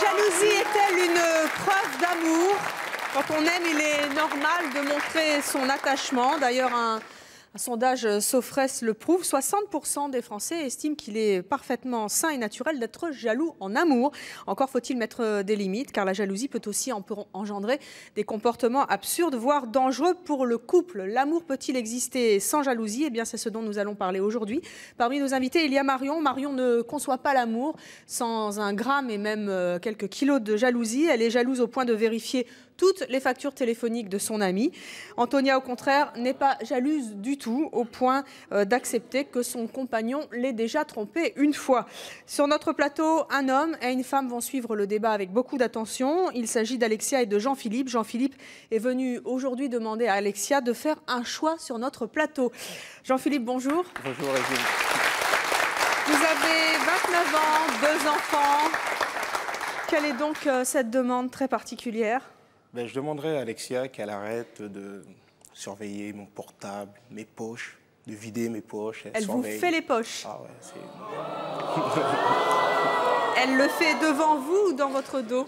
jalousie est-elle une preuve d'amour? Quand on aime, il est normal de montrer son attachement. D'ailleurs, un sondage Sofres le prouve, 60% des Français estiment qu'il est parfaitement sain et naturel d'être jaloux en amour. Encore faut-il mettre des limites, car la jalousie peut aussi engendrer des comportements absurdes, voire dangereux pour le couple. L'amour peut-il exister sans jalousie? Eh bien, c'est ce dont nous allons parler aujourd'hui. Parmi nos invités, il y a Marion. Marion ne conçoit pas l'amour sans un gramme et même quelques kilos de jalousie. Elle est jalouse au point de vérifier toutes les factures téléphoniques de son ami. Antonia, au contraire, n'est pas jalouse du tout, au point d'accepter que son compagnon l'ait déjà trompée une fois. Sur notre plateau, un homme et une femme vont suivre le débat avec beaucoup d'attention. Il s'agit d'Alexia et de Jean-Philippe. Jean-Philippe est venu aujourd'hui demander à Alexia de faire un choix sur notre plateau. Jean-Philippe, bonjour. Bonjour, Régine. Vous avez 29 ans, 2 enfants. Quelle est donc cette demande très particulière ? Ben, je demanderai à Alexia qu'elle arrête de surveiller mon portable, mes poches, de vider mes poches. Elle vous fait les poches? Ah ouais, c'est... Elle le fait devant vous ou dans votre dos?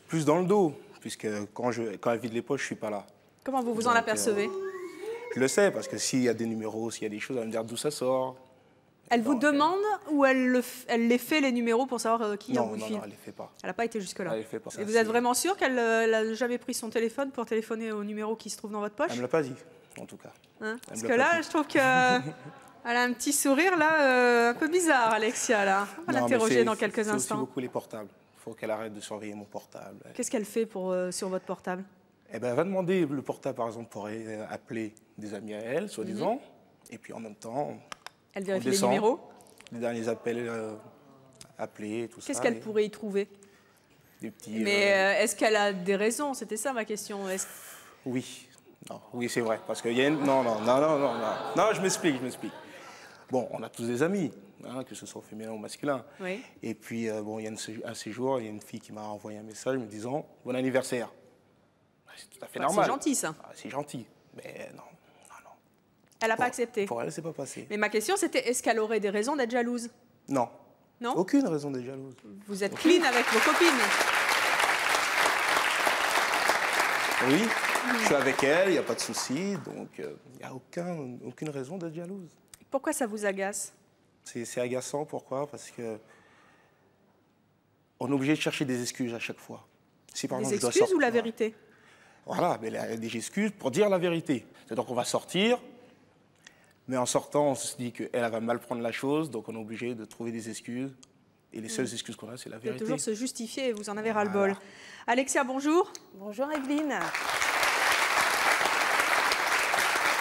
Plus dans le dos, puisque quand elle vide les poches, je ne suis pas là. Comment vous vous en apercevez? Je le sais, parce que s'il y a des numéros, s'il y a des choses, elle va me dire d'où ça sort. Elle vous demande ou elle les fait, les numéros, pour savoir qui a vous Non, fil? non, elle ne les fait pas. Elle n'a pas été jusque-là. Elle les fait pas. Et vous êtes vraiment sûr qu'elle n'a jamais pris son téléphone pour téléphoner au numéro qui se trouve dans votre poche? Elle ne me l'a pas dit, en tout cas. Hein? Parce que là, je trouve qu'elle a un petit sourire là, un peu bizarre, Alexia. Là. On va l'interroger dans quelques instants. C'est aussi beaucoup les portables. Il faut qu'elle arrête de surveiller mon portable. Qu'est-ce qu'elle fait sur votre portable? Eh ben, elle va demander le portable, par exemple, pour appeler des amis à elle, soi-disant. Et puis en même temps, elle vérifie les numéros? Les derniers appels appelés, tout ça. Qu'est-ce qu'elle pourrait y trouver? Des petits... Mais est-ce qu'elle a des raisons? C'était ça ma question. Oui. Non, oui, c'est vrai. Parce qu'il y a une... Non, je m'explique. Bon, on a tous des amis, hein, que ce soit féminin ou masculin. Oui. Et puis, bon, il y a un séjour, il y a une fille qui m'a envoyé un message me disant « Bon anniversaire ». C'est tout à fait normal. C'est gentil, ça. C'est gentil, mais non. Elle n'a pas accepté. Pour elle, c'est pas passé. Mais ma question, c'était, est-ce qu'elle aurait des raisons d'être jalouse? Non. Non? Aucune raison d'être jalouse. Vous êtes clean avec vos copines? Oui, je suis avec elle, il n'y a pas de souci, donc il n'y a aucune raison d'être jalouse. Pourquoi ça vous agace? C'est agaçant, pourquoi? Parce que on est obligé de chercher des excuses à chaque fois. Si, par exemple, des excuses ou la vérité? Voilà, mais des excuses pour dire la vérité. C'est-à-dire qu'on va sortir, mais en sortant, on se dit qu'elle va mal prendre la chose, donc on est obligé de trouver des excuses. Et les seules excuses qu'on a, c'est la vérité. Toujours se justifier, vous en avez ras-le-bol. Alexia, bonjour. Bonjour Evelyne.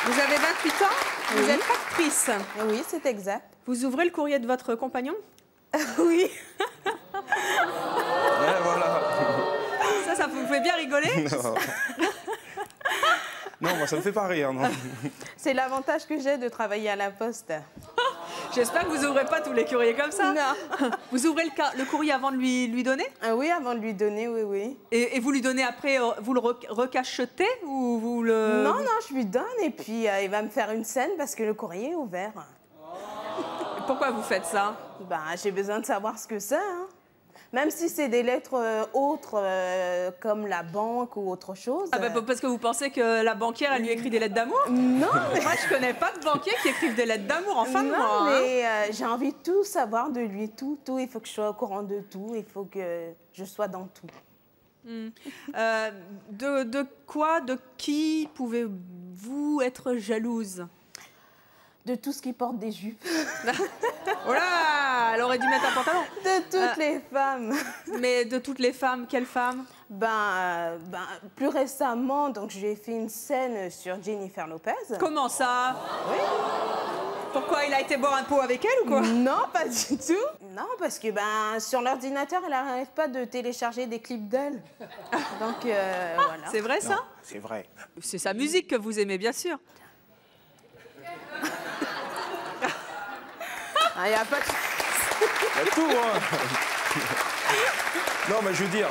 Vous avez 28 ans, vous êtes actrice. Oui, c'est exact. Vous ouvrez le courrier de votre compagnon? Oui. Ouais, voilà. Ça vous fait bien rigoler? Non, moi, ça me fait pas rire, non. C'est l'avantage que j'ai de travailler à la poste. J'espère que vous n'ouvrez pas tous les courriers comme ça. Non. Vous ouvrez le courrier avant de lui donner? Oui, avant de lui donner, oui. Et vous lui donnez après, vous le recachetez ou vous le... Non, je lui donne et puis il va me faire une scène parce que le courrier est ouvert. Pourquoi vous faites ça? J'ai besoin de savoir ce que c'est. Hein. Même si c'est des lettres autres, comme la banque ou autre chose. Parce que vous pensez que la banquière, elle lui écrit des lettres d'amour? Non, mais... Moi, je connais pas de banquiers qui écrivent des lettres d'amour en fin de mois. Non, mais j'ai envie de tout savoir de lui, tout. Il faut que je sois au courant de tout, il faut que je sois dans tout. De quoi, de qui pouvez-vous être jalouse? De tout ce qui porte des jupes. Oh là, elle aurait dû mettre un pantalon. De toutes les femmes. Mais de toutes les femmes, quelles femmes? Plus récemment, donc j'ai fait une scène sur Jennifer Lopez. Comment ça? Oui. Pourquoi, il a été boire un pot avec elle ou quoi? Non, pas du tout. Non, parce que sur l'ordinateur, elle n'arrête pas de télécharger des clips d'elle. Donc voilà. C'est vrai ça? C'est vrai. C'est sa musique que vous aimez, bien sûr. Il n'y a pas de... Il y a tout, hein. Non, mais je veux dire,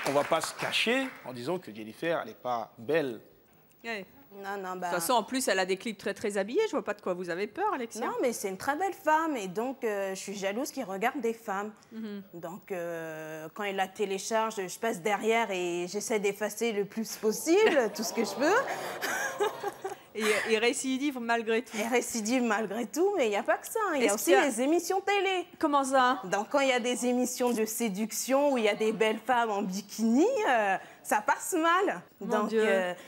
on ne va pas se cacher en disant que Jennifer, elle n'est pas belle. Ouais. Non, non, bah... De toute façon, en plus, elle a des clips très, très habillés. Je vois pas de quoi vous avez peur, Alexia. Non, mais c'est une très belle femme et donc je suis jalouse qu'il regarde des femmes. Donc quand il la télécharge, je passe derrière et j'essaie d'effacer le plus possible tout ce que je peux. Et récidive malgré tout. Et récidive malgré tout, mais il n'y a pas que ça. Il y a Est-ce aussi qu'il y a- les émissions télé. Comment ça? Donc quand il y a des émissions de séduction où il y a des belles femmes en bikini, ça passe mal. Mon Donc Dieu.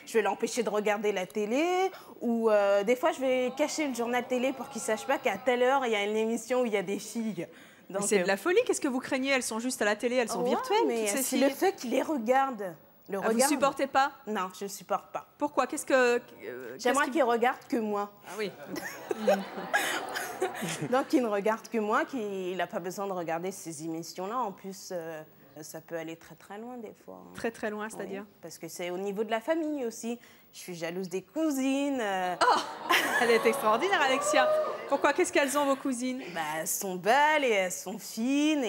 je vais l'empêcher de regarder la télé ou des fois je vais cacher le journal télé pour qu'il ne sache pas qu'à telle heure il y a une émission où il y a des filles. Mais Donc c'est de la folie. Qu'est-ce que vous craignez? Elles sont juste à la télé, elles sont ouais, virtuelles, mais toutes ces c'est filles. le fait qu'il les regarde. Le Ah, vous regard. supportez pas? Non, je ne supporte pas. Pourquoi? Qu'est-ce que... J'aimerais qu'il regarde que moi. Ah oui. Donc il ne regarde que moi, qu'il n'a pas besoin de regarder ces émissions-là. En plus, ça peut aller très très loin des fois. Très très loin, c'est-à-dire? Oui, parce que c'est au niveau de la famille aussi. Je suis jalouse des cousines. Elle est extraordinaire, Alexia. Pourquoi? Qu'est-ce qu'elles ont, vos cousines? Bah, elles sont belles et elles sont fines.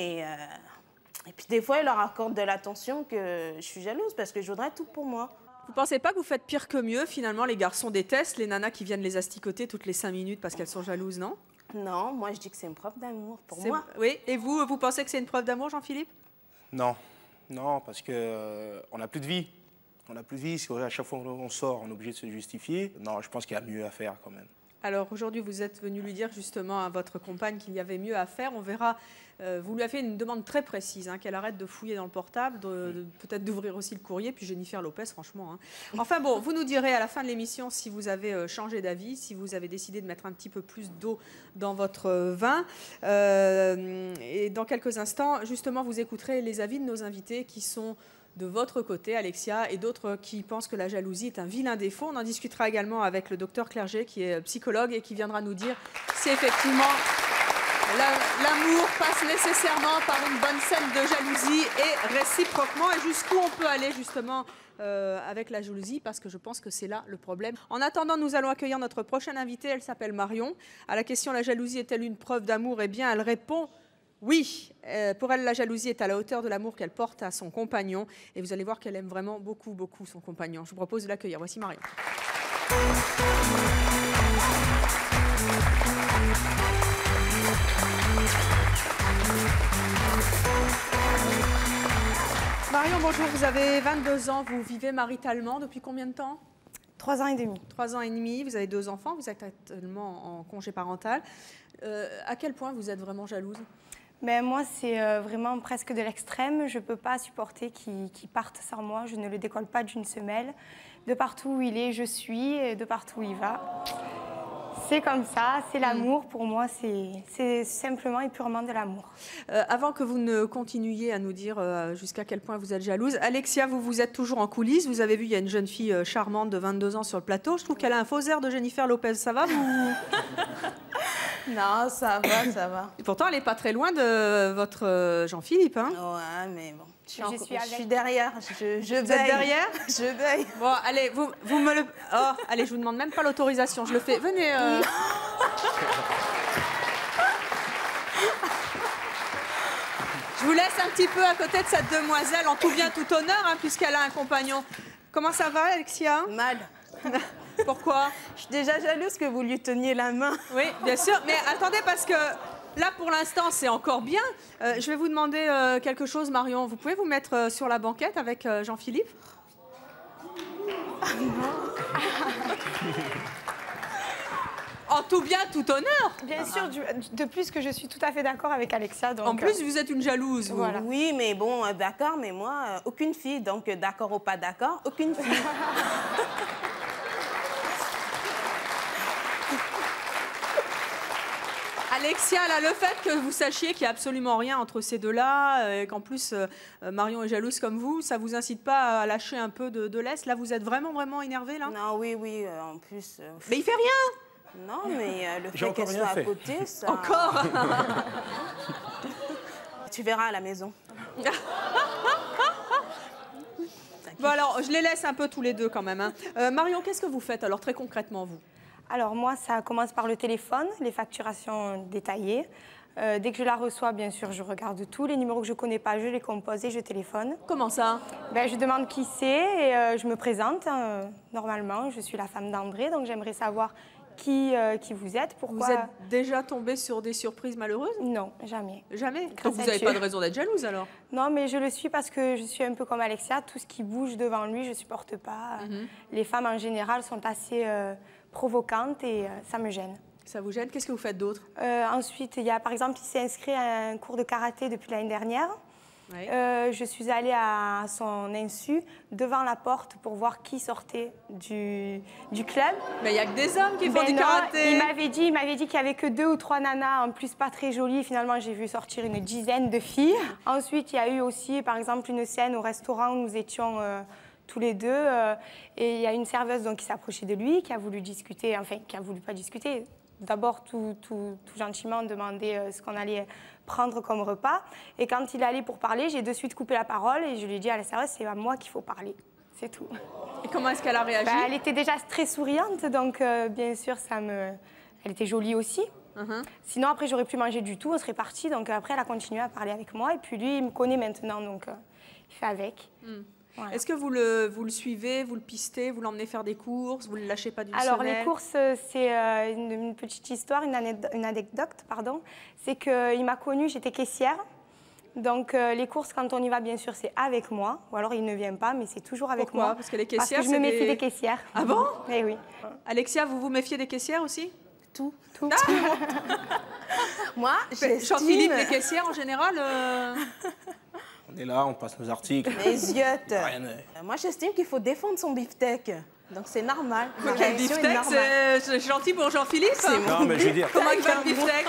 Et puis des fois, elles leur accordent de l'attention que je suis jalouse parce que je voudrais tout pour moi. Vous pensez pas que vous faites pire que mieux? Finalement, les garçons détestent les nanas qui viennent les asticoter toutes les 5 minutes parce qu'elles sont jalouses, non? Non, moi je dis que c'est une preuve d'amour pour C'est- moi. Oui, et vous pensez que c'est une preuve d'amour, Jean-Philippe? Non, non, parce que on n'a plus de vie. On n'a plus de vie. Si à chaque fois qu'on sort, on est obligé de se justifier. Non, je pense qu'il y a mieux à faire quand même. Alors aujourd'hui, vous êtes venu lui dire justement à votre compagne qu'il y avait mieux à faire. On verra, vous lui avez fait une demande très précise, qu'elle arrête de fouiller dans le portable, peut-être d'ouvrir aussi le courrier, puis Jennifer Lopez, franchement. Enfin bon, vous nous direz à la fin de l'émission si vous avez changé d'avis, si vous avez décidé de mettre un petit peu plus d'eau dans votre vin. Et dans quelques instants, justement, vous écouterez les avis de nos invités qui sont de votre côté, Alexia, et d'autres qui pensent que la jalousie est un vilain défaut. On en discutera également avec le docteur Clerget, qui est psychologue et qui viendra nous dire si effectivement l'amour passe nécessairement par une bonne scène de jalousie et réciproquement, et jusqu'où on peut aller justement avec la jalousie, parce que je pense que c'est là le problème. En attendant, nous allons accueillir notre prochaine invitée. Elle s'appelle Marion. À la question « La jalousie est-elle une preuve d'amour ?» Eh bien, elle répond oui. Pour elle, la jalousie est à la hauteur de l'amour qu'elle porte à son compagnon. Et vous allez voir qu'elle aime vraiment beaucoup, beaucoup son compagnon. Je vous propose de l'accueillir. Voici Marion. Marion, bonjour. Vous avez 22 ans. Vous vivez maritalement depuis combien de temps? 3 ans et demi. 3 ans et demi. Vous avez 2 enfants. Vous êtes actuellement en congé parental. À quel point vous êtes vraiment jalouse? Mais moi, c'est vraiment presque de l'extrême. Je ne peux pas supporter qu'il parte sans moi. Je ne le décolle pas d'une semelle. De partout où il est, je suis. Et de partout où il va. C'est comme ça, c'est l'amour. Pour moi, c'est simplement et purement de l'amour. Avant que vous ne continuiez à nous dire jusqu'à quel point vous êtes jalouse, Alexia, vous êtes toujours en coulisses. Vous avez vu, il y a une jeune fille charmante de 22 ans sur le plateau. Je trouve qu'elle a un faux air de Jennifer Lopez. Ça va vous? Non, ça va, ça va. Et pourtant, elle n'est pas très loin de votre Jean-Philippe. Hein? Ouais, mais bon. Je suis avec. derrière. Je Vous êtes derrière? Je veille. Bon, allez, vous me le... Oh, allez, je vous demande même pas l'autorisation. Je le fais. Venez. Je vous laisse un petit peu à côté de cette demoiselle, en tout bien, tout honneur, puisqu'elle a un compagnon. Comment ça va, Alexia? Mal. Pourquoi? Je suis déjà jalouse que vous lui teniez la main. Oui, bien sûr. Mais attendez, parce que là, pour l'instant, c'est encore bien. Je vais vous demander quelque chose, Marion. Vous pouvez vous mettre sur la banquette avec Jean-Philippe? En tout bien, tout honneur. Bien sûr, de plus que je suis tout à fait d'accord avec Alexia. Donc, En plus, vous êtes une jalouse. Vous. Voilà. Oui, mais bon, d'accord, mais moi, aucune fille. Donc, d'accord ou pas d'accord, aucune fille. Alexia, là, le fait que vous sachiez qu'il n'y a absolument rien entre ces deux-là, et qu'en plus Marion est jalouse comme vous, ça ne vous incite pas à lâcher un peu de laisse? Là, vous êtes vraiment, vraiment énervée, là? Non, oui, en plus... Mais il fait rien! Non, mais le J'ai fait qu'elle encore soit rien à fait. côté, ça... Encore? Tu verras à la maison. Bon, alors, je les laisse un peu tous les deux quand même. Marion, qu'est-ce que vous faites, alors, très concrètement, vous? Alors moi, ça commence par le téléphone, les facturations détaillées. Dès que je la reçois, bien sûr, je regarde tout. Les numéros que je ne connais pas, je les compose et je téléphone. Comment ça? Ben, je demande qui c'est et je me présente. Normalement, je suis la femme d'André, donc j'aimerais savoir qui vous êtes, pourquoi... Vous êtes déjà tombée sur des surprises malheureuses? Non, jamais. Jamais? Grâce Donc vous à n'avez Dieu. pas de raison d'être jalouse alors? Non, mais je le suis parce que je suis un peu comme Alexia. Tout ce qui bouge devant lui, je ne supporte pas. Les femmes, en général, sont assez provocantes et ça me gêne. Ça vous gêne? Qu'est-ce que vous faites d'autre? Ensuite, il y a, par exemple, il s'est inscrit à un cours de karaté depuis l'année dernière. Oui. Je suis allée à son insu devant la porte pour voir qui sortait du club. Mais il n'y a que des hommes qui font Ben du non, karaté. il m'avait dit qu'il n'y avait que 2 ou 3 nanas, en plus pas très jolies. Finalement, j'ai vu sortir une dizaine de filles. Ensuite, il y a eu aussi, par exemple, une scène au restaurant où nous étions tous les deux. Et il y a une serveuse donc, qui s'est approchée de lui, qui a voulu discuter, enfin, qui a voulu pas discuter. D'abord, tout gentiment, demander ce qu'on allait prendre comme repas. Et quand il allait pour parler, j'ai de suite coupé la parole et je lui ai dit à la serveuse, c'est à moi qu'il faut parler. C'est tout. Et comment est-ce qu'elle a réagi? Elle était déjà très souriante, donc bien sûr, elle était jolie aussi. Sinon, après, j'aurais pu manger du tout, on serait partis. Donc après, elle a continué à parler avec moi. Et puis lui, il me connaît maintenant, donc il fait avec. Voilà. Est-ce que vous le suivez, vous le pistez, vous l'emmenez faire des courses, vous ne le lâchez pas d'une Alors, semelle? les courses, c'est une petite histoire, une anecdote, pardon. C'est qu'il m'a connue, j'étais caissière. Donc, les courses, quand on y va, bien sûr, c'est avec moi. Ou alors, il ne vient pas, mais c'est toujours avec Pourquoi? moi. Parce que les caissières, Parce que je me méfie des caissières. Ah bon? Eh oui. Alexia, vous vous méfiez des caissières aussi? Tout. Ah Moi, Jean-Philippe, les j'estime... caissières en général On est là, on passe nos articles. Les yeux. Rien n'est- Moi, j'estime qu'il faut défendre son beefsteak. Donc, c'est normal. Ma Quel réaction est beefsteak? normale. C'est gentil pour Jean-Philippe? Non, mais je veux dire... Comment il va le beefsteak?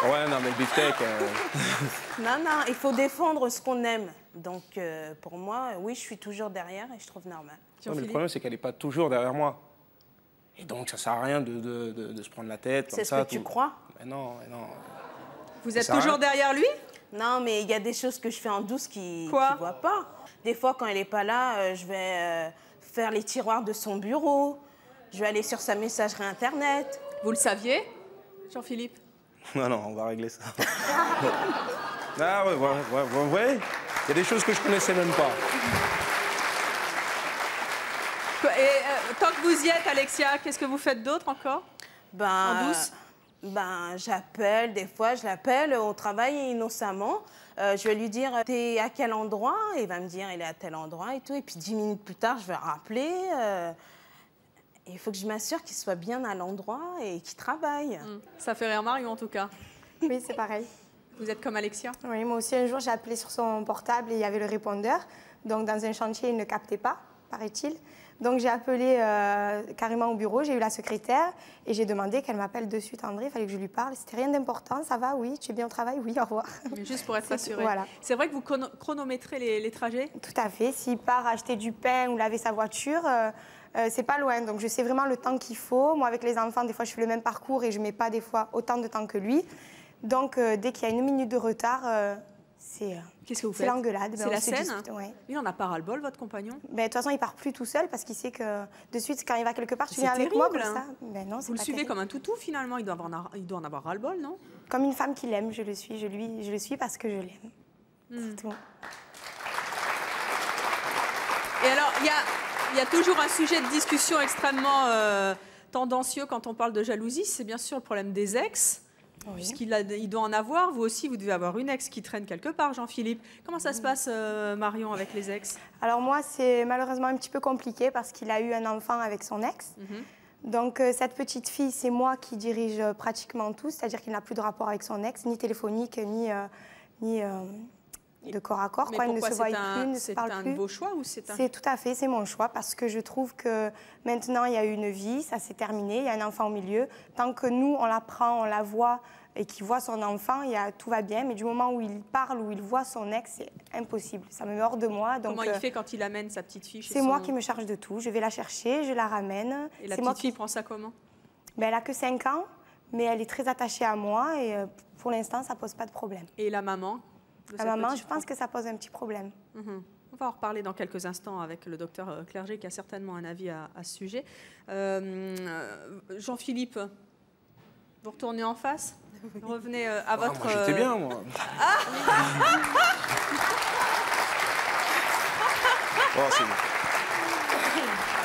Ouais, non, mais le beefsteak... Non, il faut défendre ce qu'on aime. Donc, pour moi, oui, je suis toujours derrière et je trouve normal. Ouais, mais le Jean-Philippe? problème, c'est qu'elle n'est pas toujours derrière moi. Et donc, ça sert à rien de se prendre la tête comme C'est ce ça. que tu tout. crois? Mais non, mais non. Vous Ça êtes sert à toujours rien. derrière lui? Non, mais il y a des choses que je fais en douce qui Quoi? ne voit pas. Des fois, quand elle n'est pas là, je vais faire les tiroirs de son bureau. Je vais aller sur sa messagerie Internet. Vous le saviez, Jean-Philippe? Non, on va régler ça. Ah ouais. Il y a des choses que je connaissais même pas. Et tant que vous y êtes, Alexia, qu'est-ce que vous faites d'autre encore? En douce? J'appelle, des fois, je l'appelle au travail innocemment. Je vais lui dire, t'es à quel endroit? Et il va me dire, il est à tel endroit et tout. Et puis 10 minutes plus tard, je vais rappeler. Il faut que je m'assure qu'il soit bien à l'endroit et qu'il travaille. Ça fait rire Marion en tout cas. Oui, c'est pareil. Vous êtes comme Alexia? Oui, moi aussi, un jour, j'ai appelé sur son portable et il y avait le répondeur. Donc, dans un chantier, il ne captait pas, paraît-il. Donc, j'ai appelé carrément au bureau, j'ai eu la secrétaire et j'ai demandé qu'elle m'appelle de suite. André, il fallait que je lui parle. C'était rien d'important, ça va, oui, tu es bien au travail, oui, au revoir. Juste pour être C'est rassurée. tout, voilà. C'est vrai que vous chronométrez les trajets? Tout à fait. S'il part acheter du pain ou laver sa voiture, c'est pas loin. Donc, je sais vraiment le temps qu'il faut. Moi, avec les enfants, des fois, je fais le même parcours et je mets pas des fois autant de temps que lui. Donc, dès qu'il y a 1 minute de retard, Qu'est-ce que vous c'est faites? l'engueulade. C'est Ben, on la se scène? dispute, ouais. Il en a pas ras-le-bol, votre compagnon? Ben, de toute façon, il part plus tout seul parce qu'il sait que de suite, quand il va quelque part, tu C'est viens avec moi comme terrible, ça. Ben non, c'est Vous le pas suivez terrible. comme un toutou finalement, il doit en avoir ras-le-bol, non? Comme une femme qu'il aime, je le suis. Je le suis parce que je l'aime. C'est tout. Et alors, il y a toujours un sujet de discussion extrêmement tendancieux quand on parle de jalousie, c'est bien sûr le problème des ex. Oui. Puisqu'il doit en avoir, vous aussi, vous devez avoir une ex qui traîne quelque part, Jean-Philippe. Comment ça se passe, Marion, avec les ex? Alors moi, c'est malheureusement un petit peu compliqué parce qu'il a eu un enfant avec son ex. Donc cette petite fille, c'est moi qui dirige pratiquement tout, c'est-à-dire qu'il n'a plus de rapport avec son ex, ni téléphonique, ni de corps à corps. Mais Quoi. Il ne pourquoi se voit plus, il ne se c'est parle un plus. de vos choix ou c'est un... C'est tout à fait, c'est mon choix parce que je trouve que maintenant il y a eu une vie, ça s'est terminé, il y a un enfant au milieu. Tant que nous, on la prend, on la voit et qu'il voit son enfant, tout va bien. Mais du moment où il parle, où il voit son ex, c'est impossible. Ça me met hors de moi. Donc, Comment il fait quand il amène sa petite fille chez c'est son... moi qui me charge de tout. Je vais la chercher, je la ramène. Et la C'est moi petite fille prend ça comment? Ben, elle a que 5 ans, mais elle est très attachée à moi et pour l'instant, ça pose pas de problème. Et la maman de La cette maman, petite je pense que ça pose un petit problème. On va en reparler dans quelques instants avec le docteur Clerget qui a certainement un avis à ce sujet. Jean-Philippe, vous retournez en face? Revenez à votre... Moi, j'étais bien, moi. Oh, c'est bon.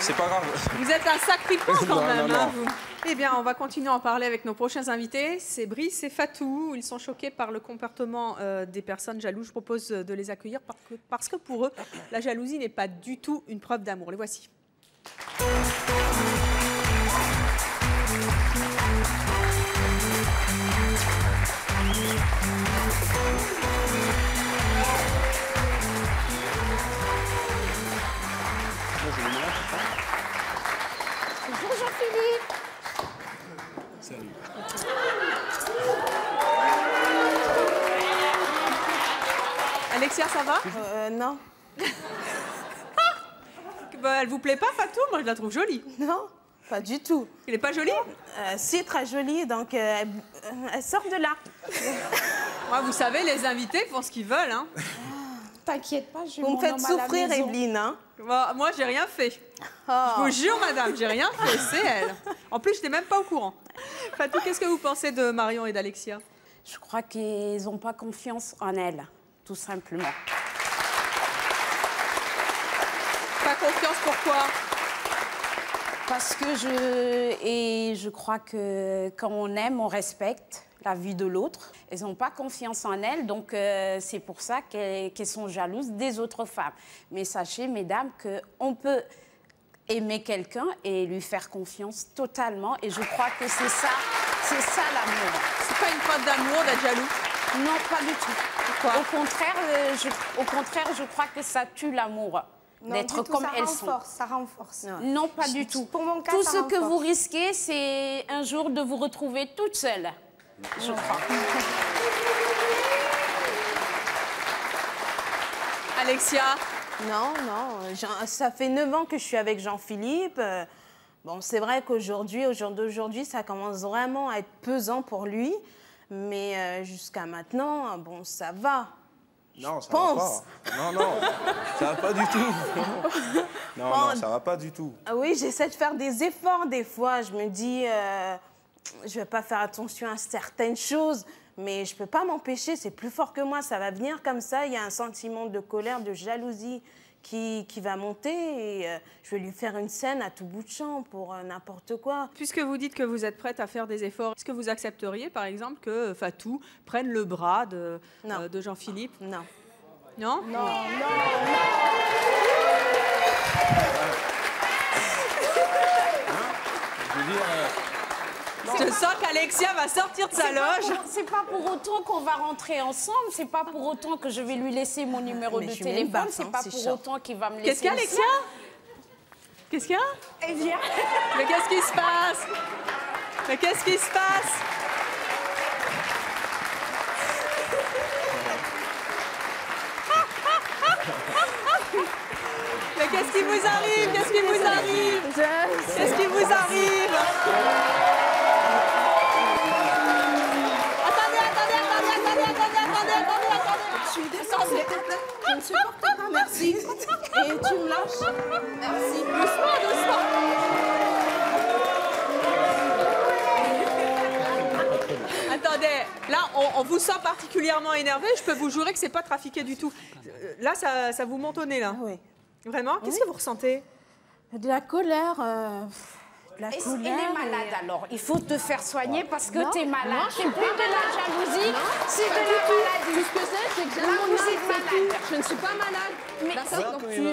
C'est pas grave. Vous êtes un sacrifiant quand Non, même, non, hein, non. vous. Eh bien, on va continuer à en parler avec nos prochains invités. C'est Brice et Fatou. Ils sont choqués par le comportement des personnes jalouses. Je propose de les accueillir parce que pour eux, la jalousie n'est pas du tout une preuve d'amour. Les voici. Bonjour Jean-Philippe. Salut. Alexia, ça va? Non. Bah, elle vous plaît pas, Fatou? Moi, je la trouve jolie. Non, pas du tout. Elle n'est pas jolie? Si, très jolie, donc elle sort de là. Moi, vous savez, les invités font ce qu'ils veulent. Hein. T'inquiète pas, je Vous me faites souffrir, Evelyne. Hein? Bah, moi, j'ai rien fait. Oh. Je vous jure, madame, j'ai rien fait. C'est elle. En plus, je n'étais même pas au courant. Fatou, qu'est-ce que vous pensez de Marion et d'Alexia? Je crois qu'ils n'ont pas confiance en elles, tout simplement. Pas confiance, pourquoi? Parce que je crois que quand on aime, on respecte la vie de l'autre. Elles n'ont pas confiance en elles, donc c'est pour ça qu'elles sont jalouses des autres femmes. Mais sachez, mesdames, qu'on peut aimer quelqu'un et lui faire confiance totalement. Et je crois que c'est ça l'amour. C'est pas une preuve d'amour d'être jaloux? Non, pas du tout. Pourquoi? Au contraire, je crois que ça tue l'amour. D'être comme elles sont. Ça renforce. Non, pas du tout. Pour mon cas, tout ça ce que renforce. vous risquez, c'est un jour de vous retrouver toute seule, je crois. Alexia? Non, ça fait 9 ans que je suis avec Jean-Philippe. Bon, c'est vrai qu'aujourd'hui, au jour d'aujourd'hui, ça commence vraiment à être pesant pour lui. Mais jusqu'à maintenant, bon, ça va. Non, ça pense. va pas. Non, ça va pas du tout. Non, ça va pas du tout. Ah oui, j'essaie de faire des efforts des fois. Je me dis, je vais pas faire attention à certaines choses, mais je peux pas m'empêcher. C'est plus fort que moi. Ça va venir comme ça. Il y a un sentiment de colère, de jalousie qui va monter. Et je vais lui faire une scène à tout bout de champ pour n'importe quoi. Puisque vous dites que vous êtes prête à faire des efforts, est-ce que vous accepteriez, par exemple, que Fatou prenne le bras de Jean-Philippe? Non. Non? Non. Je veux dire, Je sens qu'Alexia va sortir de sa loge. C'est pas pour autant qu'on va rentrer ensemble, c'est pas pour autant que je vais lui laisser mon numéro Mais de je suis même téléphone, baffe, c'est hein, pas c'est pour chaud. autant qu'il va me laisser. Qu'est-ce qu'il y a, Alexia? Qu'est-ce qu'il y a? Eh bien, Mais qu'est-ce qui se passe? Mais qu'est-ce qui se passe? Mais qu'est-ce qui vous arrive? Qu'est-ce qui vous arrive? Qu'est-ce qui vous arrive? Je suis désolée. Je ne supporte pas, merci. Et tu me lâches. Merci. Doucement, doucement. Attendez, là, on vous sent particulièrement énervé. Je peux vous jurer que c'est pas trafiqué du tout. Là, ça vous monte au nez, là. Oui. Vraiment? Qu'est-ce que vous ressentez? De la colère. La elle colère. est malade alors. Il faut te faire soigner parce que t'es malade. C'est plus de la jalousie, c'est de la maladie. Ce que c'est que j'ai Là, mon vous âme, êtes c'est malade. tout. Je ne suis pas malade. Mais D'accord, donc tu...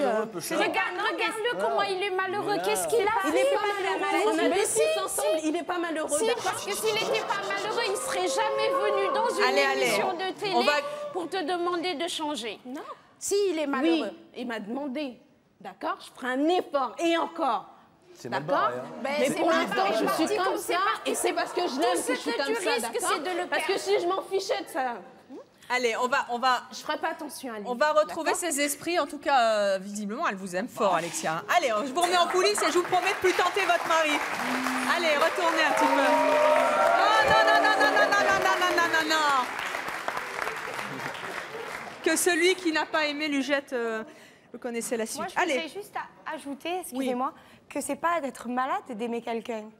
Regarde-le comment il est malheureux. Qu'est-ce qu'il a Il fait? n'est pas malheureux. On a Mais des si, fils ensemble. Il n'est pas malheureux. Si, d'accord. parce que s'il n'était pas malheureux, il ne serait jamais venu dans une Allez, émission de télé on va- pour te demander de changer. Non. Si, il est Oui, malheureux. il m'a demandé. D'accord. Je ferai un effort. Et encore. D'accord. Mais c'est pour pas l'instant, pareil, je parti suis comme comme ça. c'est parti. Et c'est parce que je l'aime Tout que ce je suis que comme tu ça. risques, D'accord. c'est de le Parce que perdre. si je m'en fichais de ça, Allez, je ferais pas attention à lui. on va retrouver ses esprits. En tout cas, visiblement, elle vous aime fort, Alexia. Allez, je vous remets en coulisses et je vous promets de plus tenter votre mari. Allez, retournez un petit peu. Oh non, non, non, non, non, non, non, non, non, non, non. Que celui qui n'a pas aimé lui jette... Vous connaissez la suite. Moi, je voudrais juste ajouter, excusez-moi, que c'est pas d'être malade d'aimer quelqu'un.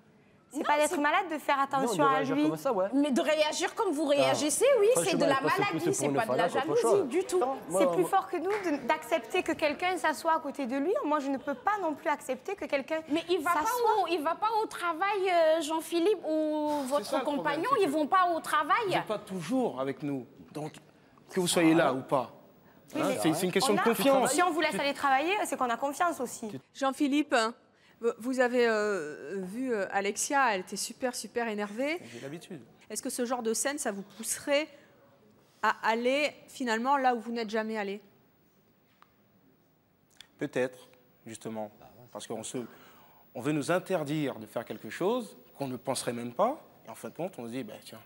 C'est pas d'être malade de faire attention à lui. Comme ça, ouais. Mais de réagir comme vous réagissez, oui, c'est de la maladie, c'est pas de la jalousie du tout. C'est plus fort que nous d'accepter que quelqu'un s'assoie à côté de lui. Moi, je ne peux pas non plus accepter que quelqu'un Mais il va pas au travail, Jean-Philippe, ou votre compagnon, ils vont pas au Vous travail. n'êtes pas toujours avec nous. Donc, que vous soyez là ou pas. Hein, c'est une question de confiance. Si on vous laisse aller travailler, c'est qu'on a confiance aussi. Jean-Philippe, vous avez vu Alexia, elle était super énervée. J'ai l'habitude. Est-ce que ce genre de scène, ça vous pousserait à aller finalement là où vous n'êtes jamais allé? Peut-être, justement. Parce qu'on veut nous interdire de faire quelque chose qu'on ne penserait même pas. Et en fin de compte, on se dit, bah, tiens,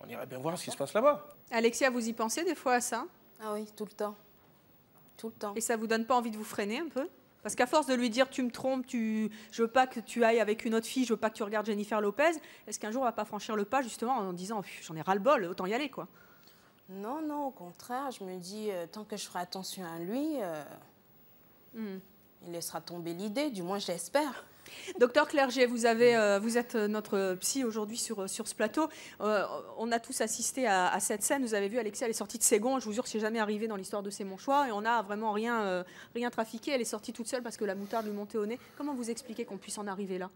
on irait bien voir ce qui se passe là-bas. Alexia, vous y pensez des fois à ça? Ah oui, tout le temps. Tout le temps. Et ça vous donne pas envie de vous freiner un peu? Parce qu'à force de lui dire tu me trompes, je veux pas que tu ailles avec une autre fille, je veux pas que tu regardes Jennifer Lopez, est-ce qu'un jour on va pas franchir le pas justement en disant j'en ai ras-le-bol, autant y aller quoi? Non, non, au contraire, je me dis, tant que je ferai attention à lui, il laissera tomber l'idée, du moins je l'espère. Docteur Clerget, vous êtes notre psy aujourd'hui sur ce plateau. On a tous assisté à cette scène. Vous avez vu, Alexia, elle est sortie de ses gonds. Je vous jure que c'est jamais arrivé dans l'histoire de C'est mon choix. Et on n'a vraiment rien trafiqué. Elle est sortie toute seule parce que la moutarde lui montait au nez. Comment vous expliquez qu'on puisse en arriver là?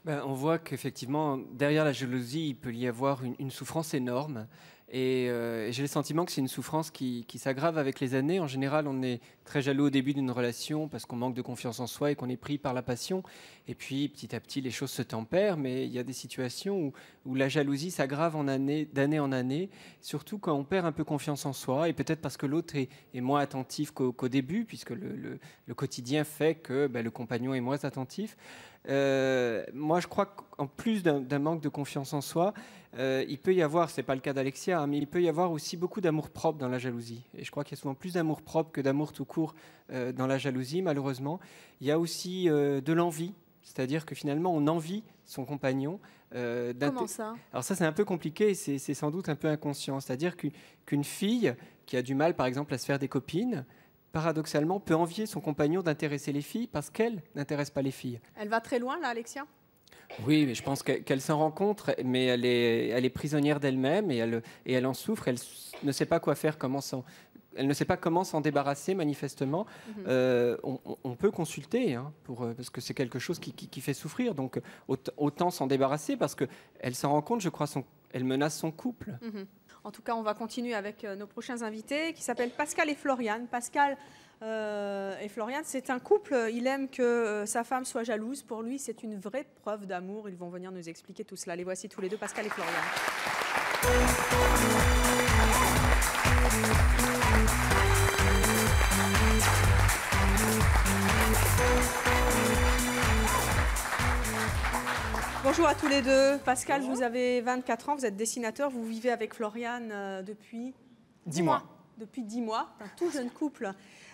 On voit qu'effectivement, derrière la jalousie, il peut y avoir une souffrance énorme. Et j'ai le sentiment que c'est une souffrance qui s'aggrave avec les années. En général, on est très jaloux au début d'une relation parce qu'on manque de confiance en soi et qu'on est pris par la passion. Et puis, petit à petit, les choses se tempèrent. Mais il y a des situations où la jalousie s'aggrave d'année en année, surtout quand on perd un peu confiance en soi. Et peut-être parce que l'autre est moins attentif qu'au début, puisque le quotidien fait que le compagnon est moins attentif. Moi, je crois qu'en plus d'un manque de confiance en soi, il peut y avoir, c'est pas le cas d'Alexia, hein, mais il peut y avoir aussi beaucoup d'amour-propre dans la jalousie. Et je crois qu'il y a souvent plus d'amour-propre que d'amour tout court dans la jalousie, malheureusement. Il y a aussi de l'envie, c'est-à-dire que finalement, on envie son compagnon. Comment ça? Alors ça, c'est un peu compliqué et c'est sans doute un peu inconscient. C'est-à-dire qu'une fille qui a du mal, par exemple, à se faire des copines, paradoxalement, peut envier son compagnon d'intéresser les filles parce qu'elle n'intéresse pas les filles. Elle va très loin, là, Alexia? Oui, mais je pense qu'elle s'en rend compte, mais elle est prisonnière d'elle-même et elle en souffre. Elle ne sait pas quoi faire, elle ne sait pas comment s'en débarrasser, manifestement. On peut consulter, hein, parce que c'est quelque chose qui fait souffrir. Donc, autant s'en débarrasser, parce qu'elle s'en rend compte, je crois, elle menace son couple. En tout cas, on va continuer avec nos prochains invités qui s'appellent Pascal et Floriane. Pascal et Floriane, c'est un couple. Il aime que sa femme soit jalouse. Pour lui, c'est une vraie preuve d'amour. Ils vont venir nous expliquer tout cela. Les voici tous les deux, Pascal et Floriane. Bonjour à tous les deux. Pascal, bonjour. Vous avez 24 ans, vous êtes dessinateur, vous vivez avec Floriane depuis 10 mois. Depuis 10 mois, un tout jeune couple.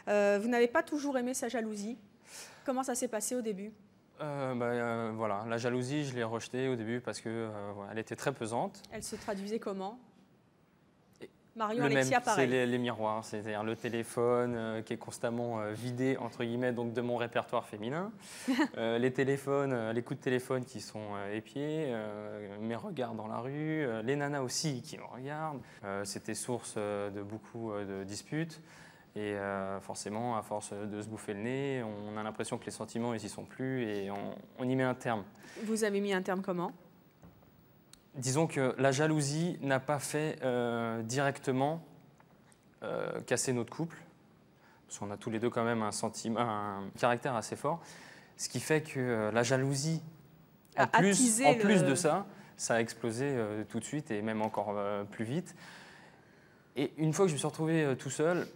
Vous n'avez pas toujours aimé sa jalousie. Comment ça s'est passé au début? Voilà, la jalousie, je l'ai rejetée au début parce que elle était très pesante. Elle se traduisait comment? Marion, Alexia, pareil. C'est les miroirs, c'est-à-dire le téléphone qui est constamment vidé, entre guillemets, donc de mon répertoire féminin. Les téléphones, les coups de téléphone qui sont épiés, mes regards dans la rue, les nanas aussi qui me regardent. C'était source de beaucoup de disputes. Et forcément, à force de se bouffer le nez, on a l'impression que les sentiments, ils n'y sont plus et on y met un terme. Vous avez mis un terme comment ? Disons que la jalousie n'a pas fait directement casser notre couple, parce qu'on a tous les deux quand même un caractère assez fort, ce qui fait que la jalousie, en plus de ça, ça a explosé tout de suite et même encore plus vite. Et une fois que je me suis retrouvé tout seul,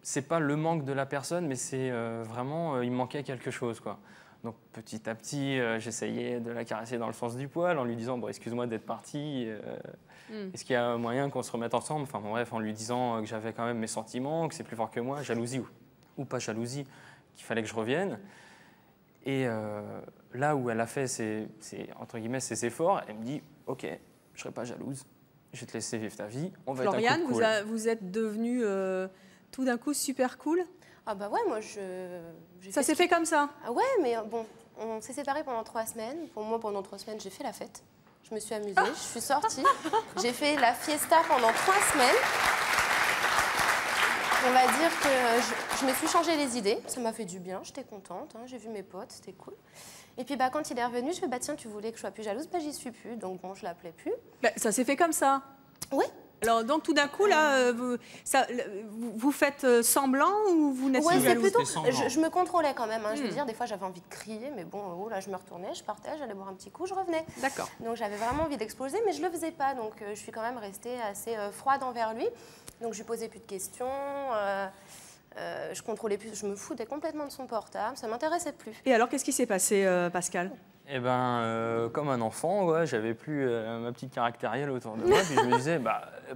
c'est pas le manque de la personne, mais c'est vraiment, il me manquait quelque chose, quoi. Donc petit à petit, j'essayais de la caresser dans le sens du poil en lui disant bon, excuse-moi d'être partie, est-ce qu'il y a moyen qu'on se remette ensemble? Enfin bon, bref, en lui disant que j'avais quand même mes sentiments, que c'est plus fort que moi, jalousie ou pas jalousie, qu'il fallait que je revienne. Et là où elle a fait entre guillemets ses efforts, elle me dit ok, je ne serai pas jalouse, je vais te laisser vivre ta vie, on va Floriane, être un couple cool. Vous êtes devenue tout d'un coup super cool? Ah bah ouais, moi ça s'est fait comme ça? Ah ouais, mais bon, On s'est séparés pendant 3 semaines. Pour moi, pendant 3 semaines, j'ai fait la fête. Je me suis amusée, je suis sortie. J'ai fait la fiesta pendant 3 semaines. On va dire que je me suis changé les idées. Ça m'a fait du bien, j'étais contente. Hein. J'ai vu mes potes, c'était cool. Et puis quand il est revenu, je me suis dit, tiens, tu voulais que je sois plus jalouse, j'y suis plus. Donc bon, je l'appelais plus. Ça s'est fait comme ça. Oui. Alors, donc, tout d'un coup, là, vous faites semblant ou vous n'êtes plus c'est jalouse? plutôt. Je me contrôlais quand même. Hein, je veux dire, des fois, j'avais envie de crier, mais bon, là, je me retournais, je partais, j'allais boire un petit coup, je revenais. D'accord. Donc, j'avais vraiment envie d'exploser, mais je le faisais pas. Donc, je suis quand même restée assez froide envers lui. Donc, je lui posais plus de questions. Je contrôlais plus. Je me foutais complètement de son portable. Ça m'intéressait plus. Et alors, qu'est-ce qui s'est passé, Pascal? Eh ben, comme un enfant, ouais, j'avais plus ma petite caractérielle autour de moi. Puis je me disais,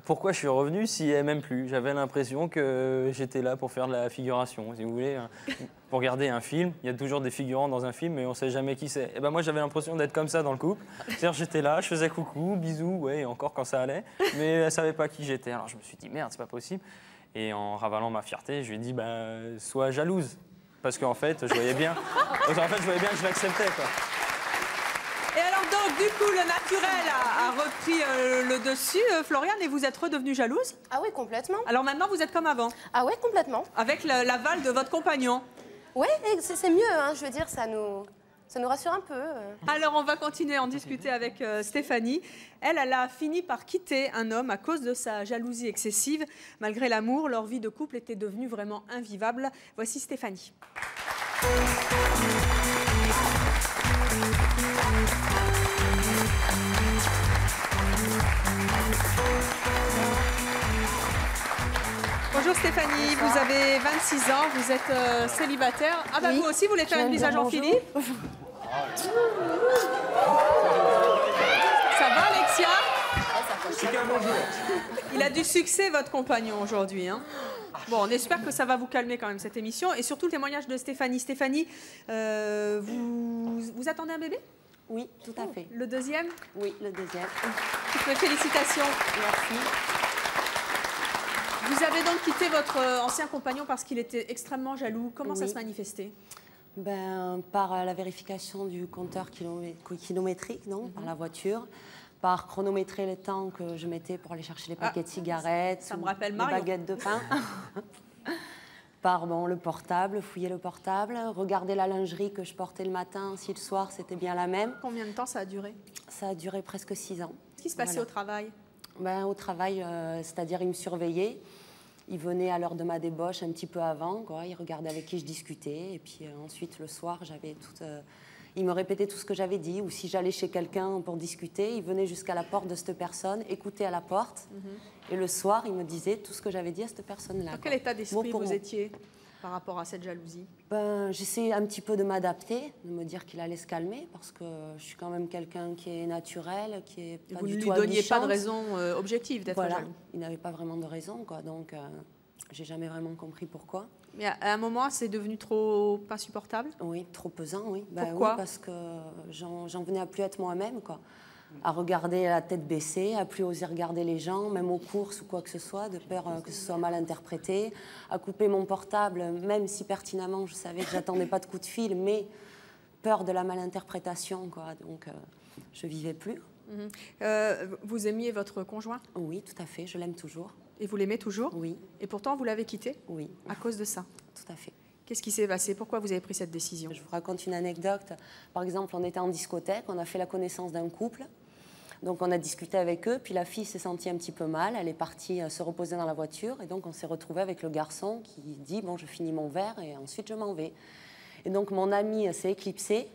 pourquoi je suis revenu si elle m'aime plus? J'avais l'impression que j'étais là pour faire de la figuration, si vous voulez. Pour regarder un film, il y a toujours des figurants dans un film, mais on ne sait jamais qui c'est. Et ben moi, j'avais l'impression d'être comme ça dans le couple. C'est-à-dire, j'étais là, je faisais coucou, bisous, ouais, encore quand ça allait, mais elle ne savait pas qui j'étais. Alors je me suis dit, merde, c'est pas possible. Et en ravalant ma fierté, je lui ai dit, sois jalouse. Parce qu'en fait, je voyais bien que je l'acceptais, quoi. Et alors donc, du coup, le naturel a repris le dessus, Floriane, et vous êtes redevenue jalouse? Ah oui, complètement. Alors maintenant, vous êtes comme avant? Ah oui, complètement. Avec l'aval de votre compagnon? Oui, c'est mieux, hein, je veux dire, ça nous rassure un peu. Alors, on va continuer à en discuter avec Stéphanie. Elle a fini par quitter un homme à cause de sa jalousie excessive. Malgré l'amour, leur vie de couple était devenue vraiment invivable. Voici Stéphanie. Bonjour Stéphanie, vous avez 26 ans, vous êtes célibataire. Ah bah oui. Vous aussi, vous voulez faire une mise à Jean-Philippe? Ça va Alexia? Il a du succès votre compagnon aujourd'hui. Hein. Bon, on espère que ça va vous calmer quand même cette émission. Et surtout le témoignage de Stéphanie. Stéphanie, vous attendez un bébé? Oui, tout à fait. Le deuxième? Oui, le deuxième. Toutes mes félicitations. Merci. Vous avez donc quitté votre ancien compagnon parce qu'il était extrêmement jaloux. Comment ça se manifestait? Par la vérification du compteur kilométrique, par la voiture, par chronométrer le temps que je mettais pour aller chercher les paquets de cigarettes, ça me rappelle les Marion. baguettes de pain. Par le portable, fouiller le portable, regarder la lingerie que je portais le matin, si le soir c'était bien la même. Combien de temps ça a duré? Ça a duré presque 6 ans. Qu'est-ce qui se passait au travail? Au travail, c'est-à-dire il me surveillait. Il venait à l'heure de ma débauche un petit peu avant, quoi. Il regardait avec qui je discutais. Et puis ensuite, le soir, il me répétait tout ce que j'avais dit. Ou si j'allais chez quelqu'un pour discuter, il venait jusqu'à la porte de cette personne, écoutait à la porte. Et le soir, il me disait tout ce que j'avais dit à cette personne-là. Dans quel état d'esprit vous étiez par rapport à cette jalousie? J'essayais un petit peu de m'adapter, de me dire qu'il allait se calmer, parce que je suis quand même quelqu'un qui est naturel, qui est pas du tout Vous ne lui donniez pas de aguichante. raison objective d'être jaloux. Il n'avait pas vraiment de raison, quoi. Donc, j'ai jamais vraiment compris pourquoi. Mais à un moment, c'est devenu trop insupportable? Oui, trop pesant, oui. Pourquoi? Oui, parce que j'en venais à plus être moi-même, quoi. À regarder la tête baissée, à plus oser regarder les gens, même aux courses ou quoi que ce soit, de peur que ce soit mal interprété, à couper mon portable, même si pertinemment je savais que j'attendais pas de coup de fil, mais peur de la malinterprétation, quoi. Donc, je vivais plus. Vous aimiez votre conjoint? Oui, tout à fait, je l'aime toujours. Et vous l'aimez toujours? Oui. Et pourtant, vous l'avez quitté? Oui. À cause de ça? Tout à fait. Qu'est-ce qui s'est passé? Pourquoi vous avez pris cette décision? Je vous raconte une anecdote. Par exemple, on était en discothèque, on a fait la connaissance d'un couple. Donc on a discuté avec eux, puis la fille s'est sentie un petit peu mal, elle est partie se reposer dans la voiture, et donc on s'est retrouvé avec le garçon qui dit « bon, je finis mon verre et ensuite je m'en vais ». Et donc mon ami s'est éclipsé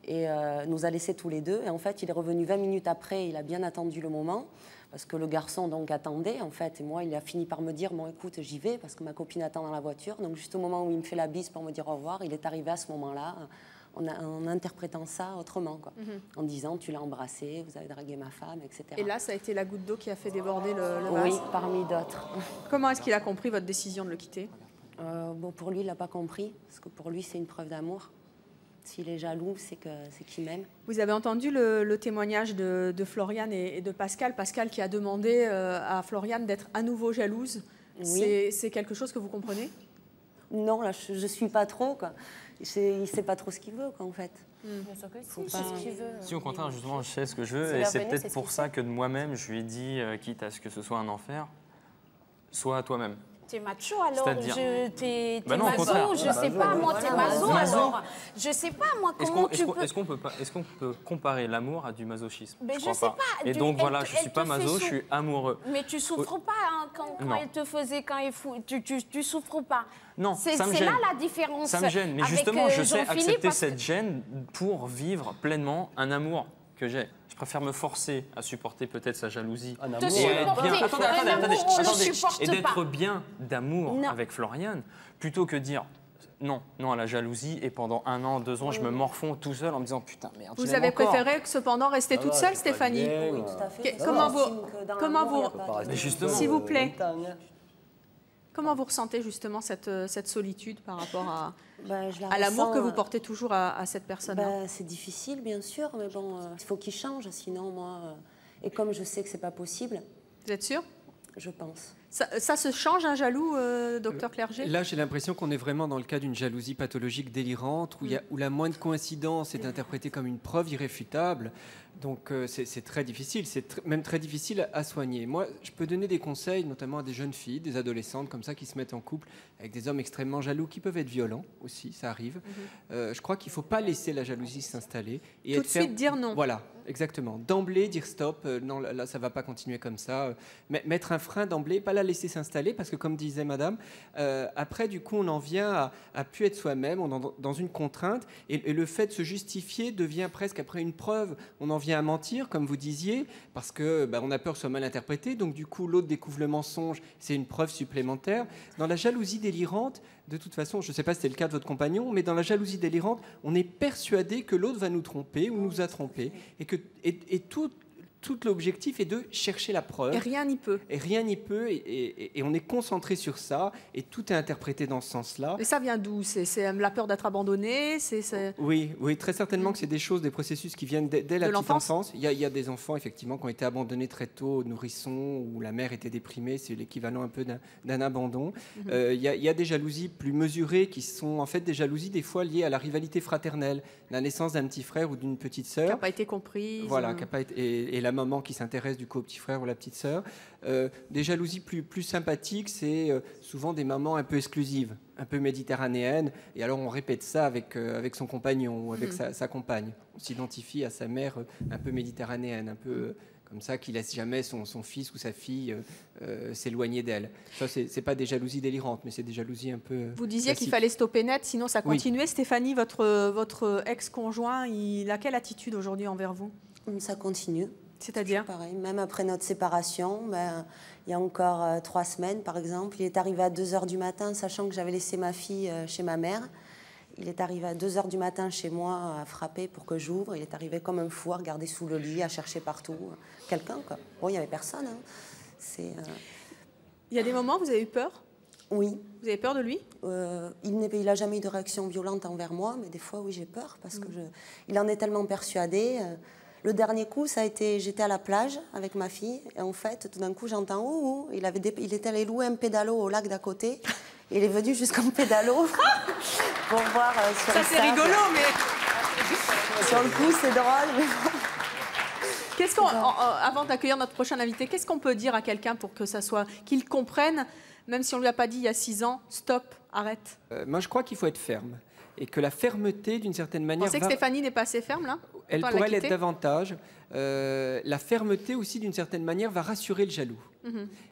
et nous a laissés tous les deux. Et en fait, il est revenu 20 minutes après, il a bien attendu le moment, parce que le garçon donc attendait en fait. Et moi, il a fini par me dire « bon, écoute, j'y vais, parce que ma copine attend dans la voiture ». Donc juste au moment où il me fait la bise pour me dire au revoir, il est arrivé à ce moment-là, en interprétant ça autrement, quoi. En disant « tu l'as embrassé, vous avez dragué ma femme, etc. ». Et là, ça a été la goutte d'eau qui a fait déborder le vase? Oui, parmi d'autres. Comment est-ce qu'il a compris votre décision de le quitter? Pour lui, il n'a pas compris, parce que pour lui, c'est une preuve d'amour. S'il est jaloux, c'est qu'il m'aime. Vous avez entendu le témoignage de Floriane et de Pascal. Pascal qui a demandé à Floriane d'être à nouveau jalouse. Oui. C'est quelque chose que vous comprenez? Non, là, je ne suis pas trop, quoi. Il ne sait pas trop ce qu'il veut, quoi, en fait. Bien sûr que si, c'est ce qu'il veut. Si au contraire, justement, je sais ce que je veux, C'est et c'est l'avenir, peut-être c'est ce pour qu'il ça sait. que de moi-même, je lui ai dit, quitte à ce que ce soit un enfer, sois toi-même. T'es macho alors, C'est-à-dire- t'es Bah non, au contraire. maso, je sais pas, moi t'es maso Maso. alors. Je sais pas, moi comment tu peux... Est-ce qu'on peut comparer l'amour à du masochisme? Mais je crois sais pas. Et donc voilà, elle je suis te pas fait maso, je sou- suis amoureux. Mais tu souffres pas hein, quand Non. elle te faisait, quand il faut... Tu souffres pas. Non, C'est ça me là gêne. la différence. Ça me gêne, mais avec, justement, je sais Jean-Philippe, accepter parce que- cette gêne pour vivre pleinement un amour que j'ai. Je préfère me forcer à supporter peut-être sa jalousie. Ah, Te Et être supporter. bien, Un amour, on le supporte et d'être pas. bien d'amour Non. avec Floriane, plutôt que dire non à la jalousie et pendant 1 an, 2 ans, je me morfonds tout seul en me disant putain merde. Vous je l'aime avez encore. préféré que cependant rester toute seule, Stéphanie? Oui, tout à fait. Que- parce comment qu'on vous- estime que dans comment l'amour, vous- il y a pas de- Mais justement. S'il vous plaît. Comment vous ressentez justement cette solitude par rapport Ben, je la à l'amour ressens, que vous portez toujours à cette personne-là? ben, c'est difficile, bien sûr, mais bon, il faut qu'il change, sinon, moi... et comme je sais que c'est pas possible, Vous êtes sûr? je pense. Ça se change un jaloux, docteur Clerget? Là, j'ai l'impression qu'on est vraiment dans le cas d'une jalousie pathologique délirante, où la moindre coïncidence est interprétée comme une preuve irréfutable. Donc, c'est très difficile, même très difficile à soigner. Moi, je peux donner des conseils, notamment à des jeunes filles, des adolescentes, comme ça, qui se mettent en couple avec des hommes extrêmement jaloux, qui peuvent être violents aussi, ça arrive. Je crois qu'il ne faut pas laisser la jalousie s'installer. Et Tout de suite dire non. Voilà, exactement. D'emblée, dire stop, non, là, ça ne va pas continuer comme ça. Mettre un frein d'emblée, pas la laisser s'installer, parce que comme disait madame, après, du coup, on en vient à plus être soi-même, on est dans une contrainte, et le fait de se justifier devient presque après une preuve. On en vient à mentir, comme vous disiez, parce que on a peur que ce soit mal interprété, donc du coup, l'autre découvre le mensonge, c'est une preuve supplémentaire. Dans la jalousie délirante, de toute façon, je ne sais pas si c'est le cas de votre compagnon, mais dans la jalousie délirante, on est persuadé que l'autre va nous tromper ou nous a trompés, et tout l'objectif est de chercher la preuve. Et rien n'y peut. Et rien n'y peut, et on est concentré sur ça, et tout est interprété dans ce sens-là. Mais ça vient d'où? C'est la peur d'être abandonné? Oui, très certainement que c'est des choses, des processus qui viennent dès la petite l'enfance. enfance. Il y a des enfants, effectivement, qui ont été abandonnés très tôt, nourrissons, où la mère était déprimée, c'est l'équivalent un peu d'un abandon. Il y a des jalousies plus mesurées, qui sont en fait des jalousies des fois liées à la rivalité fraternelle, la naissance d'un petit frère ou d'une petite Qui sœur. n'a pas été comprise. Voilà, qui a pas été, et la maman qui s'intéresse du coup au petit frère ou la petite sœur. Des jalousies plus sympathiques, c'est souvent des mamans un peu exclusives, un peu méditerranéennes. Et alors on répète ça avec son compagnon ou avec sa compagne. On s'identifie à sa mère un peu méditerranéenne, un peu comme ça, qui laisse jamais son fils ou sa fille s'éloigner d'elle. Ça, c'est pas des jalousies délirantes, mais c'est des jalousies un peu. Vous disiez qu'il classiques. fallait stopper net, sinon ça Oui. continuait. Stéphanie, votre ex-conjoint, il a quelle attitude aujourd'hui envers vous? Ça continue. C'est-à-dire? Pareil, même après notre séparation, il y a encore 3 semaines, par exemple, il est arrivé à 2 h du matin, sachant que j'avais laissé ma fille chez ma mère. Il est arrivé à 2 h du matin chez moi à frapper pour que j'ouvre. Il est arrivé comme un fou à regarder sous le lit, à chercher partout. Quelqu'un, quoi. Bon, il n'y avait personne. Hein. Il y a des moments où vous avez eu peur? Oui. Vous avez peur de lui? Il n'a jamais eu de réaction violente envers moi, mais des fois, oui, j'ai peur, parce que il en est tellement persuadé. Le dernier coup, ça a été, j'étais à la plage avec ma fille, et en fait, tout d'un coup, j'entends ouh, il était allé louer un pédalo au lac d'à côté. Il est venu jusqu'au pédalo pour voir sur Ça, le c'est sable. rigolo, mais... Sur le coup, c'est drôle. Mais bon. Avant d'accueillir notre prochain invité, qu'est-ce qu'on peut dire à quelqu'un pour que ça soit, qu'il comprenne, même si on ne lui a pas dit il y a 6 ans, stop, arrête? Moi, je crois qu'il faut être ferme. Et que la fermeté, d'une certaine Vous manière... pensez que Stéphanie n'est pas assez ferme, là? Elle Toi, pourrait l'a l'être quitté davantage. La fermeté aussi, d'une certaine manière, va rassurer le jaloux.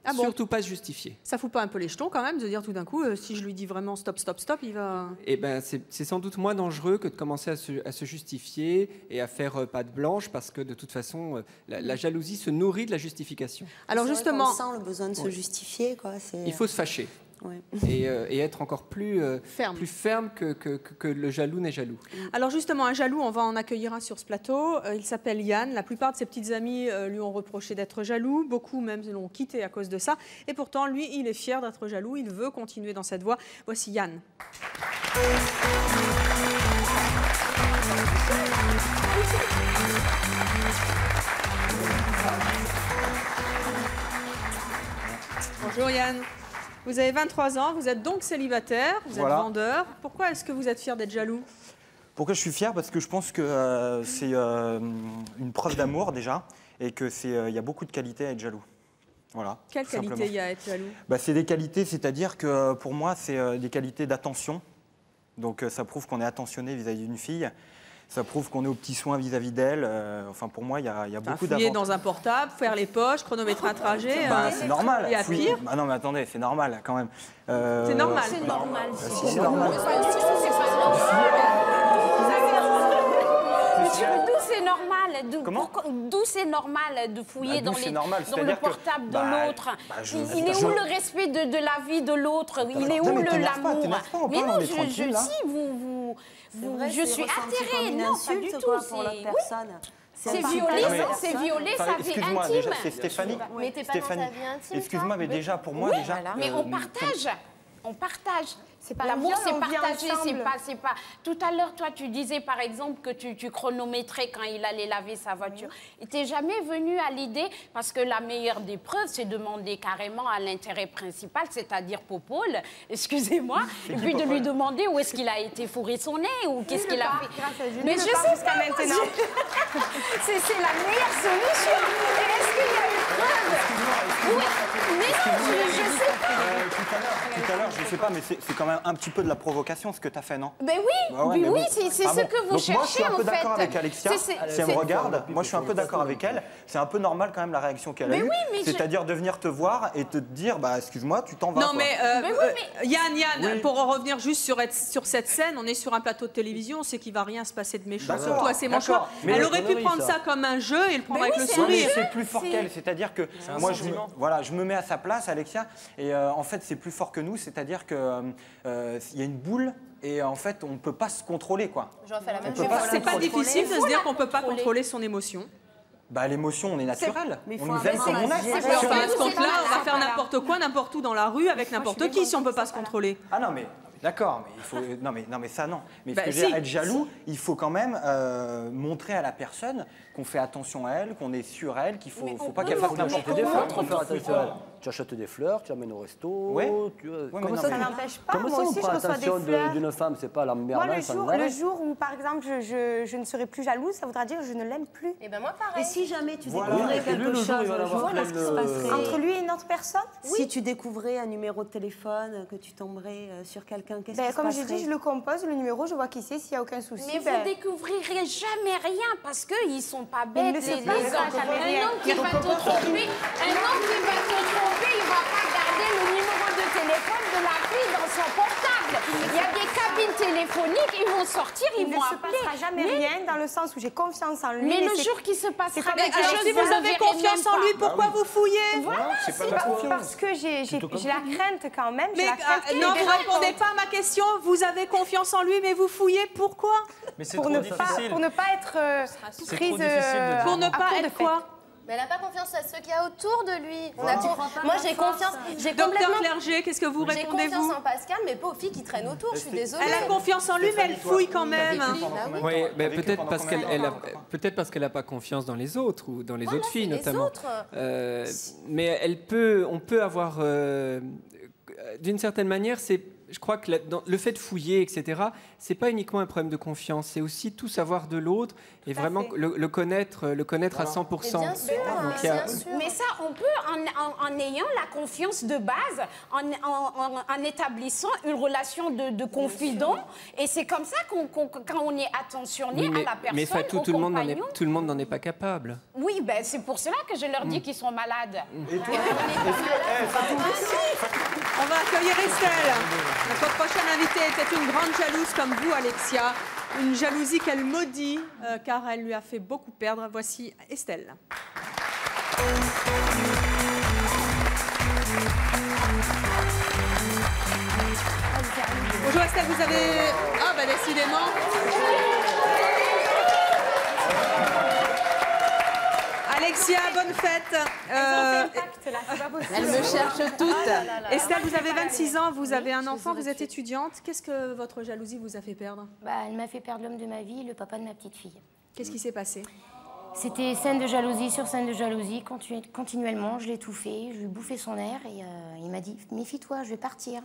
Ah bon? Surtout pas se justifier. Ça fout pas un peu les jetons quand même de dire tout d'un coup, si je lui dis vraiment stop, stop, stop, il va... Eh ben, c'est sans doute moins dangereux que de commencer à se justifier et à faire patte blanche, parce que de toute façon, la jalousie se nourrit de la justification. Alors C'est vrai justement... qu'on sent le besoin de se justifier, quoi. Il faut se fâcher. Ouais. Et être encore plus ferme que le jaloux n'est jaloux. Alors justement, un jaloux, on va en accueillir un sur ce plateau. Il s'appelle Yann. La plupart de ses petites amies lui ont reproché d'être jaloux. Beaucoup même l'ont quitté à cause de ça. Et pourtant, lui, il est fier d'être jaloux. Il veut continuer dans cette voie. Voici Yann. Bonjour Yann. Vous avez 23 ans, vous êtes donc célibataire, vous êtes vendeur. Pourquoi est-ce que vous êtes fier d'être jaloux? Pourquoi je suis fier? Parce que je pense que c'est une preuve d'amour déjà, et que y a beaucoup de qualités à être jaloux. Voilà. Quelle qualité il y a à être jaloux? C'est des qualités, c'est-à-dire que pour moi, c'est des qualités d'attention. Donc ça prouve qu'on est attentionné vis-à-vis d'une fille. Ça prouve qu'on est aux petits soins vis-à-vis d'elle. Enfin, pour moi, il y a beaucoup d'avantages. Fouiller dans un portable, faire les poches, chronométrer un trajet. C'est normal. Il y a pire. Ah non, mais attendez, c'est normal quand même. C'est normal. C'est normal. C'est normal. D'où c'est normal, d'où c'est normal de fouiller dans le portable de l'autre. Il est où le respect de la vie de l'autre? Il est où l'amour? Mais non, je suis atterrée. Non, pas du tout. C'est violer sa vie excuse-moi, intime. déjà, c'est Stéphanie. Mais t'es pas dans ta vie intime. Excuse-moi, mais déjà, pour moi, déjà... Mais on partage. On partage. L'amour, c'est partagé, c'est pas... Tout à l'heure, toi, tu disais, par exemple, que tu chronométrais quand il allait laver sa voiture. Il t'est jamais venu à l'idée, parce que la meilleure des preuves, c'est demander carrément à l'intérêt principal, c'est-à-dire Popole, excusez-moi, et puis de lui demander où est-ce qu'il a été fourrer son nez, ou qu'est-ce qu'il a fait. Mais je sais pas maintenant. C'est la meilleure solution. Est-ce qu'il y a une preuve? Oui, mais non, je sais pas. Tout à l'heure, je sais pas, mais c'est quand même un petit peu de la provocation ce que tu as fait, non? Ben oui, c'est ce que vous cherchez, en fait. Moi, je suis un peu d'accord avec Alexia, si elle me regarde. Moi, je suis un peu d'accord avec elle. C'est un peu normal quand même la réaction qu'elle a eue. C'est-à-dire de venir te voir et te dire, bah excuse-moi, tu t'en vas. Non, mais Yann, pour en revenir juste sur cette scène, on est sur un plateau de télévision, on sait qu'il va rien se passer de méchant. Surtout à ces manchots. Elle aurait pu prendre ça comme un jeu et le prendre avec le sourire. C'est plus fort qu'elle, c'est-à-dire que moi, je me mets à sa place, Alexia, et en fait, c'est plus fort que nous, c'est-à-dire qu'il y a une boule et en fait, on ne peut pas se contrôler, quoi. J'aurais fait la même chose. C'est pas difficile de se dire qu'on ne peut pas contrôler son émotion. Bah, l'émotion, on est naturel. On nous aime comme on est. À ce compte-là, on va faire n'importe quoi, n'importe où dans la rue, avec n'importe qui, si on ne peut pas se contrôler. Ah non, mais... D'accord, mais il faut... Non, mais ça, non. Mais ce que j'ai à être jaloux, il faut quand même montrer à la personne qu'on fait attention à elle, qu'on est sur elle, qu'il faut pas qu'elle fasse n'importe quoi. Faut faire attention à elle. Tu achètes des fleurs, tu l'amènes au resto. Comment ça n'empêche pas? Comment ça, on prend attention d'une femme? C'est pas la merde. Moi, le jour où, par exemple, je ne serai plus jalouse, ça voudra dire que je ne l'aime plus. Et ben moi, pareil. Et si jamais tu découvrais quelque chose, qu'est-ce qui se passerait? Entre lui et une autre personne? Si tu découvrais un numéro de téléphone, que tu tomberais sur quelqu'un, qu'est-ce qui se passerait? Comme j'ai dit, je le compose, le numéro, je vois qui c'est, s'il n'y a aucun souci. Mais vous découvrirez jamais rien, parce qu'ils ne sont pas bêtes, les hommes. Un homme qui va te tromper, il ne va pas garder le numéro de téléphone de la fille dans son portable. Il y a des cabines téléphoniques, ils vont sortir, ils vont appeler. Il ne se passera jamais rien dans le sens où j'ai confiance en lui. Mais le jour qui se passera quelque chose, si vous avez confiance en lui, pourquoi vous fouillez? Voilà, c'est parce que j'ai la crainte quand même. Mais non, vous ne répondez pas à ma question. Vous avez confiance en lui, mais vous fouillez. Pourquoi? Mais c'est trop difficile. Pour ne pas être prise... Pour ne pas être quoi? Mais elle n'a pas confiance à ceux qu'il y a autour de lui. Moi, j'ai confiance. Docteur Clerget, qu'est-ce que vous répondez-vous? J'ai confiance en Pascal, mais pas aux filles qui traînent autour. Je suis désolée. Elle a confiance en lui, mais elle fouille quand même. Oui, mais peut-être parce qu'elle n'a pas confiance dans les autres ou dans les autres filles notamment. Mais on peut avoir, d'une certaine manière, je crois que le fait de fouiller, etc., c'est pas uniquement un problème de confiance, c'est aussi tout savoir de l'autre et vraiment le connaître à 100%. Bien sûr, Mais ça, on peut, en ayant la confiance de base, en établissant une relation de confident, et c'est comme ça quand on est attentionné à la personne, mais Fatou, tout le monde n'en est pas capable. Oui, ben, c'est pour cela que je leur dis qu'ils sont malades. Et toi On va accueillir Estelle. Notre prochaine invitée était une grande jalouse comme vous, Alexia. Une jalousie qu'elle maudit car elle lui a fait beaucoup perdre. Voici Estelle. Bonjour Estelle, vous avez... Ah bah décidément... Alexia, bonne fête. Elle me cherche toute. Estelle, vous avez 26 ans, vous avez un enfant, vous êtes étudiante. Qu'est-ce que votre jalousie vous a fait perdre? Elle m'a fait perdre l'homme de ma vie, le papa de ma petite fille. Qu'est-ce qui s'est passé? C'était scène de jalousie sur scène de jalousie, continuellement. Je l'ai étouffé, je lui ai bouffé son air et il m'a dit « Méfie-toi, je vais partir ».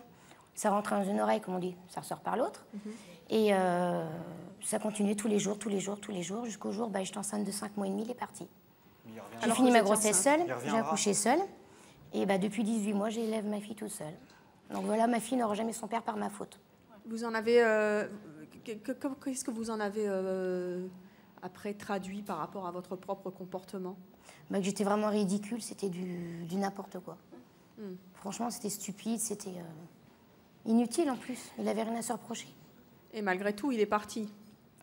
Ça rentre dans une oreille, comme on dit, ça ressort par l'autre. Et ça continuait tous les jours, jusqu'au jour, j'étais enceinte de 5 mois et demi, il est parti. J'ai fini ma grossesse seule, j'ai accouché seule. Et depuis 18 mois, j'élève ma fille toute seule. Donc voilà, ma fille n'aura jamais son père par ma faute. Vous en avez... Qu'est-ce que vous en avez après traduit par rapport à votre propre comportement? Que j'étais vraiment ridicule, c'était du n'importe quoi. Franchement, c'était stupide, c'était inutile en plus. Il n'avait rien à se reprocher. Et malgré tout, il est parti?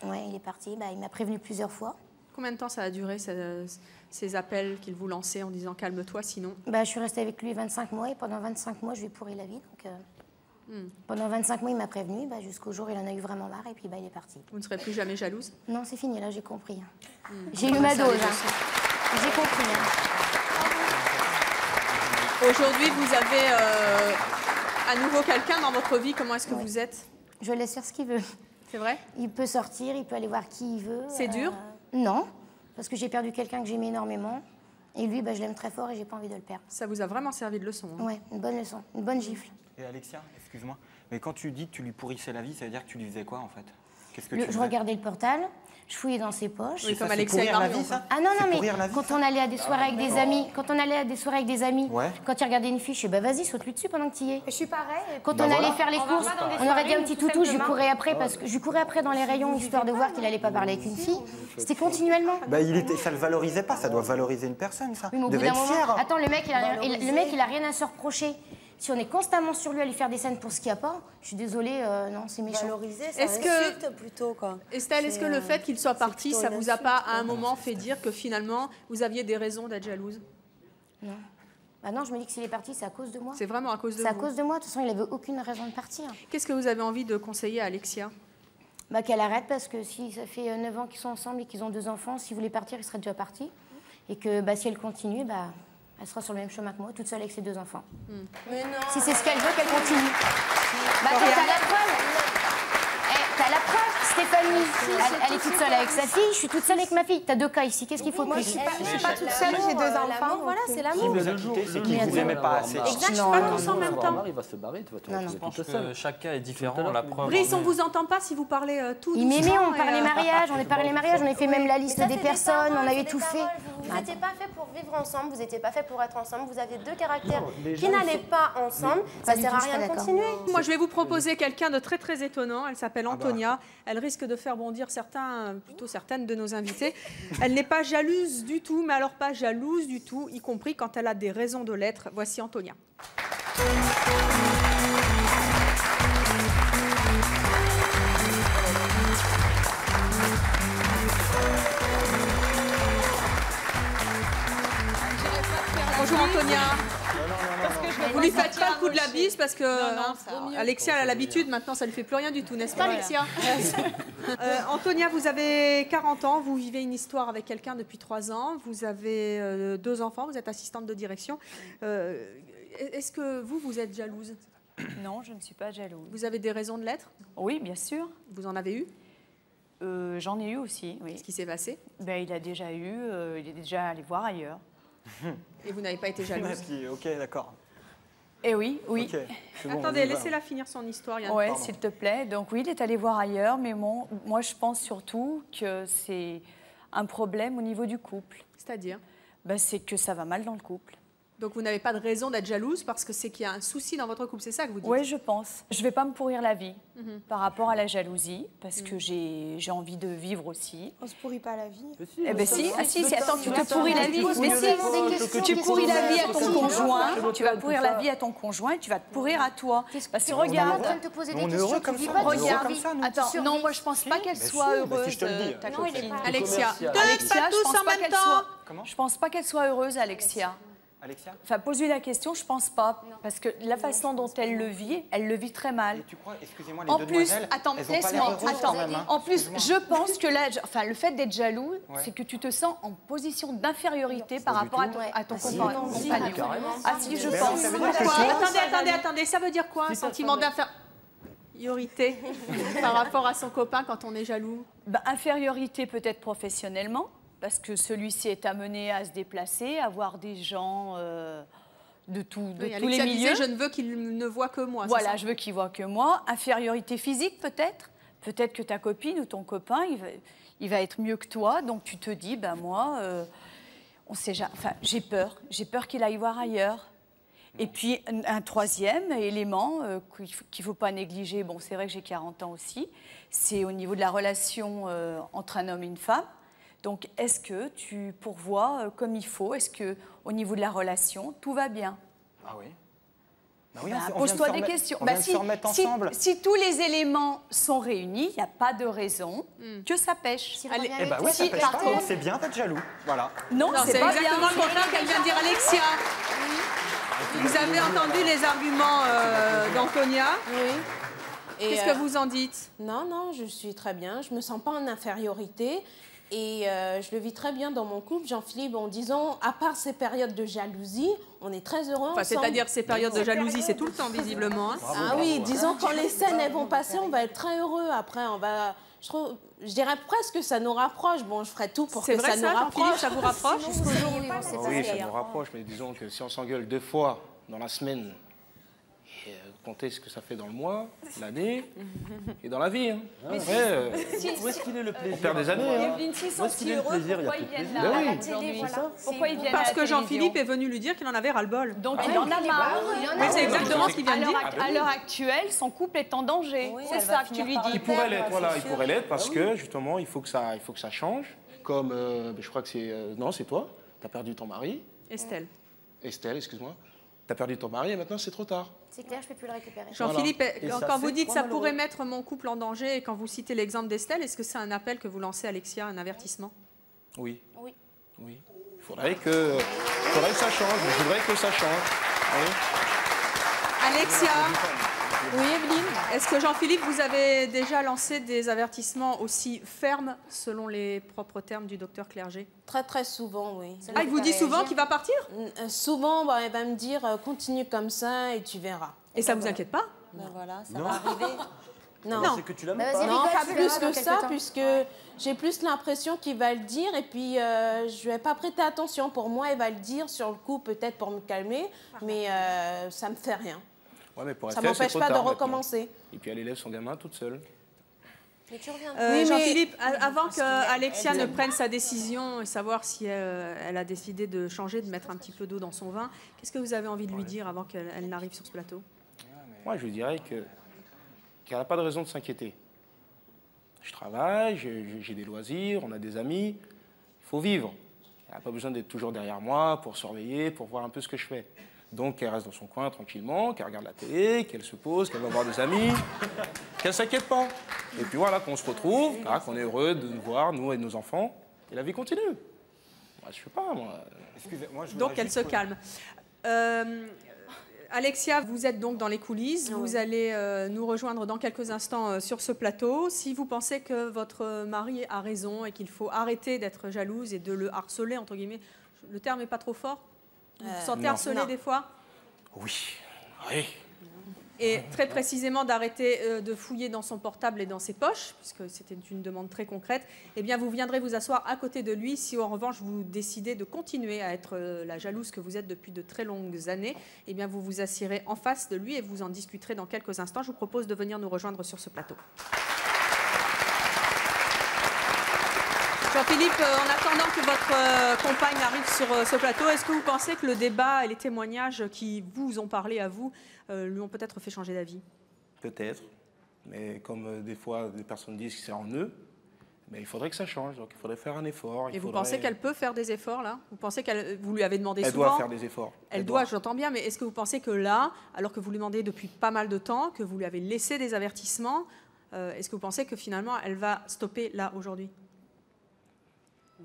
Oui, il est parti. Il m'a prévenu plusieurs fois. Combien de temps ça a duré, ces appels qu'il vous lançait en disant « calme-toi, sinon ». Je suis restée avec lui 25 mois et pendant 25 mois, je lui ai pourri la vie. Donc, pendant 25 mois, il m'a prévenu. Jusqu'au jour où il en a eu vraiment marre et puis il est parti. Vous ne serez plus jamais jalouse? Non, c'est fini, là, j'ai compris. J'ai eu ma dose. J'ai compris. Aujourd'hui, vous avez à nouveau quelqu'un dans votre vie. Comment est-ce que vous êtes? Je laisse faire ce qu'il veut. C'est vrai? Il peut sortir, il peut aller voir qui il veut. C'est dur? Non, parce que j'ai perdu quelqu'un que j'aimais énormément. Et lui, je l'aime très fort et j'ai pas envie de le perdre. Ça vous a vraiment servi de leçon? Oui, une bonne leçon, une bonne gifle. Et Alexia, excuse-moi, mais quand tu dis que tu lui pourrissais la vie, ça veut dire que tu lui faisais quoi en fait? Qu'est-ce que tu faisais? Je regardais le portal, je fouillais dans ses poches. Oui, comme Alexia et la vie, ça? Ah non, mais quand on allait à des soirées avec des amis, quand il regardait une fille, je dis vas-y, saute-lui dessus pendant que tu y es. Je suis pareil. Quand on allait faire les courses, on aurait dit un petit toutou, je lui courais après, parce que je lui courais après dans les rayons, histoire de voir qu'il allait pas parler avec une fille. C'était continuellement. Ça le valorisait pas, ça doit valoriser une personne, ça. Oui, mais au bout d'un moment, attends, le mec, il a rien à se reprocher. Si on est constamment sur lui à lui faire des scènes pour ce qu'il n'y a pas, je suis désolée, non, c'est méchant. Valoriser, ça insulte plutôt, quoi. Estelle, est-ce que le fait qu'il soit parti, ça vous a pas à un moment fait dire que finalement, vous aviez des raisons d'être jalouse? Non. Non, je me dis que s'il est parti, c'est à cause de moi. C'est vraiment à cause de vous? C'est à cause de moi. De toute façon, il n'avait aucune raison de partir. Qu'est-ce que vous avez envie de conseiller à Alexia? Qu'elle arrête, parce que si ça fait 9 ans qu'ils sont ensemble et qu'ils ont 2 enfants, s'il voulait partir, il serait déjà parti. Et que si elle continue, elle sera sur le même chemin que moi, toute seule avec ses 2 enfants. Mais non. Si c'est ce qu'elle veut, qu'elle continue. T'as la preuve. T'as la preuve, Stéphanie. Elle est toute seule avec sa fille, je suis toute seule avec ma fille. T'as 2 cas ici, qu'est-ce qu'il faut de plus? Je suis pas toute seule, j'ai 2 enfants. Voilà, c'est l'amour. C'est qu'il vous aimait pas assez. Exact, je suis pas tous en même temps. Il va se barrer, tu vas te Je retrouver pense toute que seule. chaque cas est différent, la preuve. Brice, on vous entend pas si vous parlez tout Il doucement. m'aimait, on parlait mariage, on a fait même la liste des personnes, on avait tout fait. Vous n'étiez pas fait pour vivre ensemble, vous n'étiez pas fait pour être ensemble, vous aviez 2 caractères qui n'allaient pas ensemble, ça sert à rien de continuer. Moi, je vais vous proposer quelqu'un de très très étonnant. Elle s'appelle Antonia. Elle risque de faire bondir certaines de nos invités. Elle n'est pas jalouse du tout, mais alors pas jalouse du tout, y compris quand elle a des raisons de l'être. Voici Antonia. Bonjour Antonia. Vous lui faites pas le coup de la bise parce que Alexia a l'habitude, maintenant ça ne lui fait plus rien du tout, n'est-ce pas Alexia? Antonia, vous avez 40 ans, vous vivez une histoire avec quelqu'un depuis 3 ans, vous avez 2 enfants, vous êtes assistante de direction. Est-ce que vous êtes jalouse? Non, je ne suis pas jalouse. Vous avez des raisons de l'être? Oui, bien sûr. Vous en avez eu? J'en ai eu aussi, oui. Qu'est-ce qui s'est passé? Il a déjà eu, il est déjà allé voir ailleurs. Et vous n'avez pas été jalouse? Ok, d'accord. Eh oui. Okay, bon, attendez, laissez-la finir son histoire. Oui, s'il te plaît. Donc oui, il est allé voir ailleurs, mais moi je pense surtout que c'est un problème au niveau du couple. C'est-à-dire? C'est que ça va mal dans le couple. Donc vous n'avez pas de raison d'être jalouse parce que c'est qu'il y a un souci dans votre couple, c'est ça que vous dites? Oui, je pense. Je ne vais pas me pourrir la vie par rapport à la jalousie, parce que j'ai envie de vivre aussi. On ne se pourrit pas la vie. Attends, tu te pourris la vie. Mais si, tu pourris la vie à ton conjoint, tu vas pourrir la vie à ton conjoint et tu vas te pourrir à toi. Parce que regarde, on est heureux comme ça. Regarde, attends, non, moi je pense pas qu'elle soit heureuse, ta copine. Alexia, je pense pas qu'elle soit... Je pense pas qu'elle soit heureuse, Alexia. Enfin, pose-lui la question, je pense pas. Parce que la façon dont elle le vit très mal. Et tu crois, excusez-moi, en plus, attends, laisse-moi, en plus, je pense que le fait d'être jaloux, c'est que tu te sens en position d'infériorité par rapport à ton compagnon. Ah si, je pense. Attendez, ça veut dire quoi, un sentiment d'infériorité par rapport à son copain quand on est jaloux? Infériorité peut-être professionnellement. parce que celui-ci est amené à se déplacer, à voir des gens de tous les milieux. Disait, je ne veux qu'il ne voit que moi. Voilà, je veux qu'il voit que moi. Infériorité physique peut-être. Peut-être que ta copine ou ton copain, il va être mieux que toi. Donc tu te dis, ben moi, j'ai peur. J'ai peur qu'il aille voir ailleurs. Et puis un troisième élément qu'il ne faut pas négliger, bon c'est vrai que j'ai 40 ans aussi, c'est au niveau de la relation entre un homme et une femme. Donc est-ce que tu pourvois comme il faut? Est-ce qu'au niveau de la relation, tout va bien? Ah oui. Pose-toi des questions. Si tous les éléments sont réunis, il n'y a pas de raison que ça pêche. Ça pêche pas, donc c'est bien d'être jaloux. Voilà. Non, c'est pas exactement le contraire qu'elle vient de dire Alexia. Vous avez entendu les arguments d'Antonia. Oui. Qu'est-ce que vous en dites? Non, je suis très bien. Je ne me sens pas en infériorité. Et je le vis très bien dans mon couple, Jean-Philippe, en disant, à part ces périodes de jalousie, on est très heureux ensemble. C'est-à-dire ces périodes de jalousie, c'est tout le temps, visiblement. Hein. Ah oui, disons, quand les scènes elles vont passer, on va être très heureux. Après, on va... Je dirais presque que ça nous rapproche. Bon, je ferai tout pour que ça nous rapproche. Ça vous rapproche? Oui, ça nous rapproche, mais disons que si on s'engueule 2 fois dans la semaine, comptez ce que ça fait dans le mois, l'année et dans la vie. Hein. Après, où est-ce qu'il est le plaisir? On perd des années. Hein. Où est-ce qu'il est le plaisir? Il y a plus de plaisir. à la télé, voilà. Pourquoi ils viennent Parce que Jean-Philippe est venu lui dire qu'il en avait ras-le-bol. Donc il en a marre. Mais c'est exactement ce qu'il vient de dire. À l'heure actuelle, son couple est en danger. C'est ça que tu lui dis. Il pourrait l'être, voilà, il pourrait l'être parce que justement, il faut que ça change. Comme, je crois que c'est... non, c'est toi. Tu as perdu ton mari. Estelle, excuse-moi. Tu as perdu ton mari et maintenant c'est trop tard. C'est clair, je ne peux plus le récupérer. Jean-Philippe, quand vous dites que ça pourrait mettre mon couple en danger et quand vous citez l'exemple d'Estelle, est-ce que c'est un appel que vous lancez, Alexia, un avertissement? Oui. Il faudrait que ça change. Je voudrais que ça change. Oui. Alexia, oui, Evelyne, est-ce que Jean-Philippe, vous avez déjà lancé des avertissements aussi fermes selon les propres termes du docteur Clerget? Très, très souvent, oui. Il vous dit souvent qu'il va partir? Souvent, il va me dire continue comme ça et tu verras. Et ça ne vous inquiète pas? Voilà, ça va arriver. Non, c'est que tu l'aimes pas. Non, pas plus que ça, puisque j'ai plus l'impression qu'il va le dire et puis je vais pas prêter attention. Pour moi, il va le dire sur le coup, peut-être pour me calmer, mais ça me fait rien. Ouais, mais pour ça Estelle, m'empêche pas de recommencer. Et puis elle élève son gamin toute seule. Mais tu reviens. Jean-Philippe, avant qu'Alexia ne prenne sa décision et savoir si elle a décidé de changer, de mettre un petit peu d'eau dans son vin, qu'est-ce que vous avez envie de lui dire avant qu'elle n'arrive sur ce plateau? Moi, je lui dirais qu'elle n'a pas de raison de s'inquiéter. Je travaille, j'ai des loisirs, on a des amis, il faut vivre. Elle n'a pas besoin d'être toujours derrière moi pour surveiller, pour voir un peu ce que je fais. Donc, qu'elle reste dans son coin tranquillement, qu'elle regarde la télé, qu'elle se pose, qu'elle va voir des amis, qu'elle ne s'inquiète pas. Et puis voilà, qu'on se retrouve, qu'on est heureux de nous voir, nous et nos enfants, et la vie continue. Moi, je ne sais pas, moi. Excusez-moi, donc, elle se calme. Alexia, vous êtes donc dans les coulisses. Oui. Vous allez nous rejoindre dans quelques instants sur ce plateau. Si vous pensez que votre mari a raison et qu'il faut arrêter d'être jalouse et de le harceler, entre guillemets, le terme n'est pas trop fort? Vous vous sentez harcelé des fois? Oui. Et très précisément d'arrêter de fouiller dans son portable et dans ses poches, puisque c'était une demande très concrète, eh bien vous viendrez vous asseoir à côté de lui si en revanche vous décidez de continuer à être la jalouse que vous êtes depuis de très longues années, eh bien vous vous assiérez en face de lui et vous en discuterez dans quelques instants. Je vous propose de venir nous rejoindre sur ce plateau. Jean-Philippe, en attendant que votre compagne arrive sur ce plateau, est-ce que vous pensez que le débat et les témoignages qui vous ont parlé à vous lui ont peut-être fait changer d'avis? Peut-être, mais comme des fois des personnes disent que c'est en eux, mais il faudrait que ça change, donc il faudrait faire un effort. Et vous pensez qu'elle peut faire des efforts là? Vous pensez vous lui avez demandé souvent? Elle doit faire des efforts. Elle doit, j'entends bien, mais est-ce que vous pensez que là, alors que vous lui demandez depuis pas mal de temps, que vous lui avez laissé des avertissements, est-ce que vous pensez que finalement elle va stopper là aujourd'hui?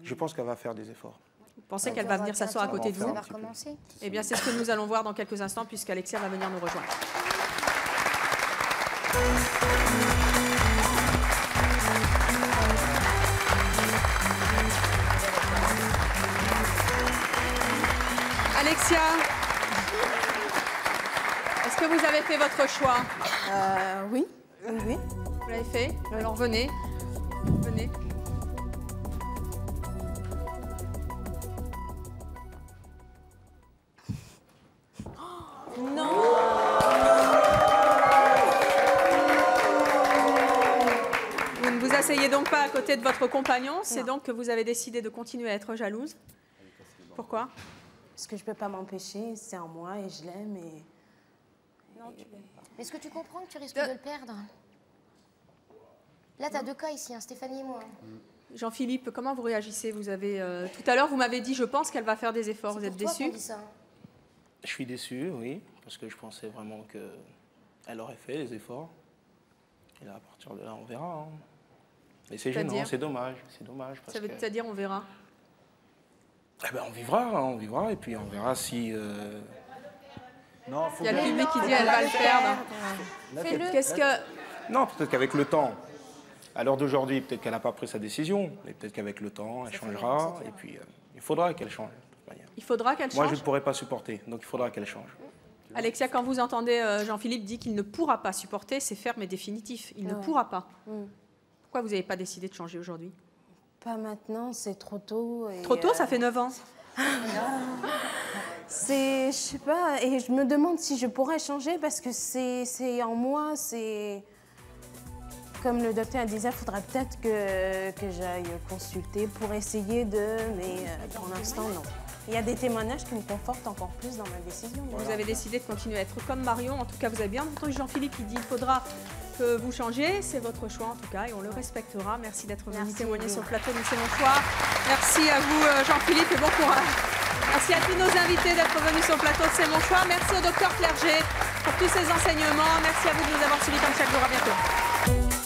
Je pense qu'elle va faire des efforts. Vous pensez qu'elle va venir s'asseoir à côté de vous? Eh bien, c'est ce que nous allons voir dans quelques instants, puisqu'Alexia va venir nous rejoindre. Alexia, est-ce que vous avez fait votre choix? Oui. Vous l'avez fait? Alors venez. Non. Vous ne vous asseyez donc pas à côté de votre compagnon, c'est donc que vous avez décidé de continuer à être jalouse. Pourquoi? Parce que je ne peux pas m'empêcher, c'est en moi et je l'aime. Et... Non, tu l'aimes pas. Est-ce que tu comprends que tu risques de le perdre? Là, tu as deux cas ici, hein, Stéphanie et moi. Jean-Philippe, comment vous réagissez? Vous avez tout à l'heure, vous m'avez dit, je pense qu'elle va faire des efforts. Vous êtes déçu? Je suis déçu, oui, parce que je pensais vraiment qu'elle aurait fait les efforts. Et là, à partir de là, on verra. Hein. Mais c'est gênant, c'est dommage. C'est dommage. Ça veut dire on verra? Eh ben, on vivra, et puis on verra si... Non, il y a le public qui dit elle va le perdre. Qu'est-ce que... Non, peut-être qu'avec le temps, à l'heure d'aujourd'hui, peut-être qu'elle n'a pas pris sa décision, mais peut-être qu'avec le temps, elle changera, et puis il faudra qu'elle change. Il faudra qu'elle change. Moi, je ne pourrais pas supporter, donc il faudra qu'elle change. Alexia, quand vous entendez Jean-Philippe dit qu'il ne pourra pas supporter, c'est ferme et définitif. Il ne pourra pas. Pourquoi vous n'avez pas décidé de changer aujourd'hui? Pas maintenant, c'est trop tôt. Et trop tôt, ça fait 9 ans. Je sais pas, et je me demande si je pourrais changer parce que c'est en moi, c'est... Comme le docteur disait, il faudrait peut-être que j'aille consulter pour essayer mais pour l'instant, non. Il y a des témoignages qui me confortent encore plus dans ma décision. Vous avez décidé de continuer à être comme Marion. En tout cas, vous avez bien entendu Jean-Philippe qui dit qu'il faudra que vous changiez. C'est votre choix en tout cas et on le respectera. Merci d'être venu témoigner sur le plateau de C'est mon choix. Merci à vous Jean-Philippe et bon courage. Merci à tous nos invités d'être venus sur le plateau de C'est mon choix. Merci au docteur Clerget pour tous ses enseignements. Merci à vous de nous avoir suivis comme chaque jour. À bientôt.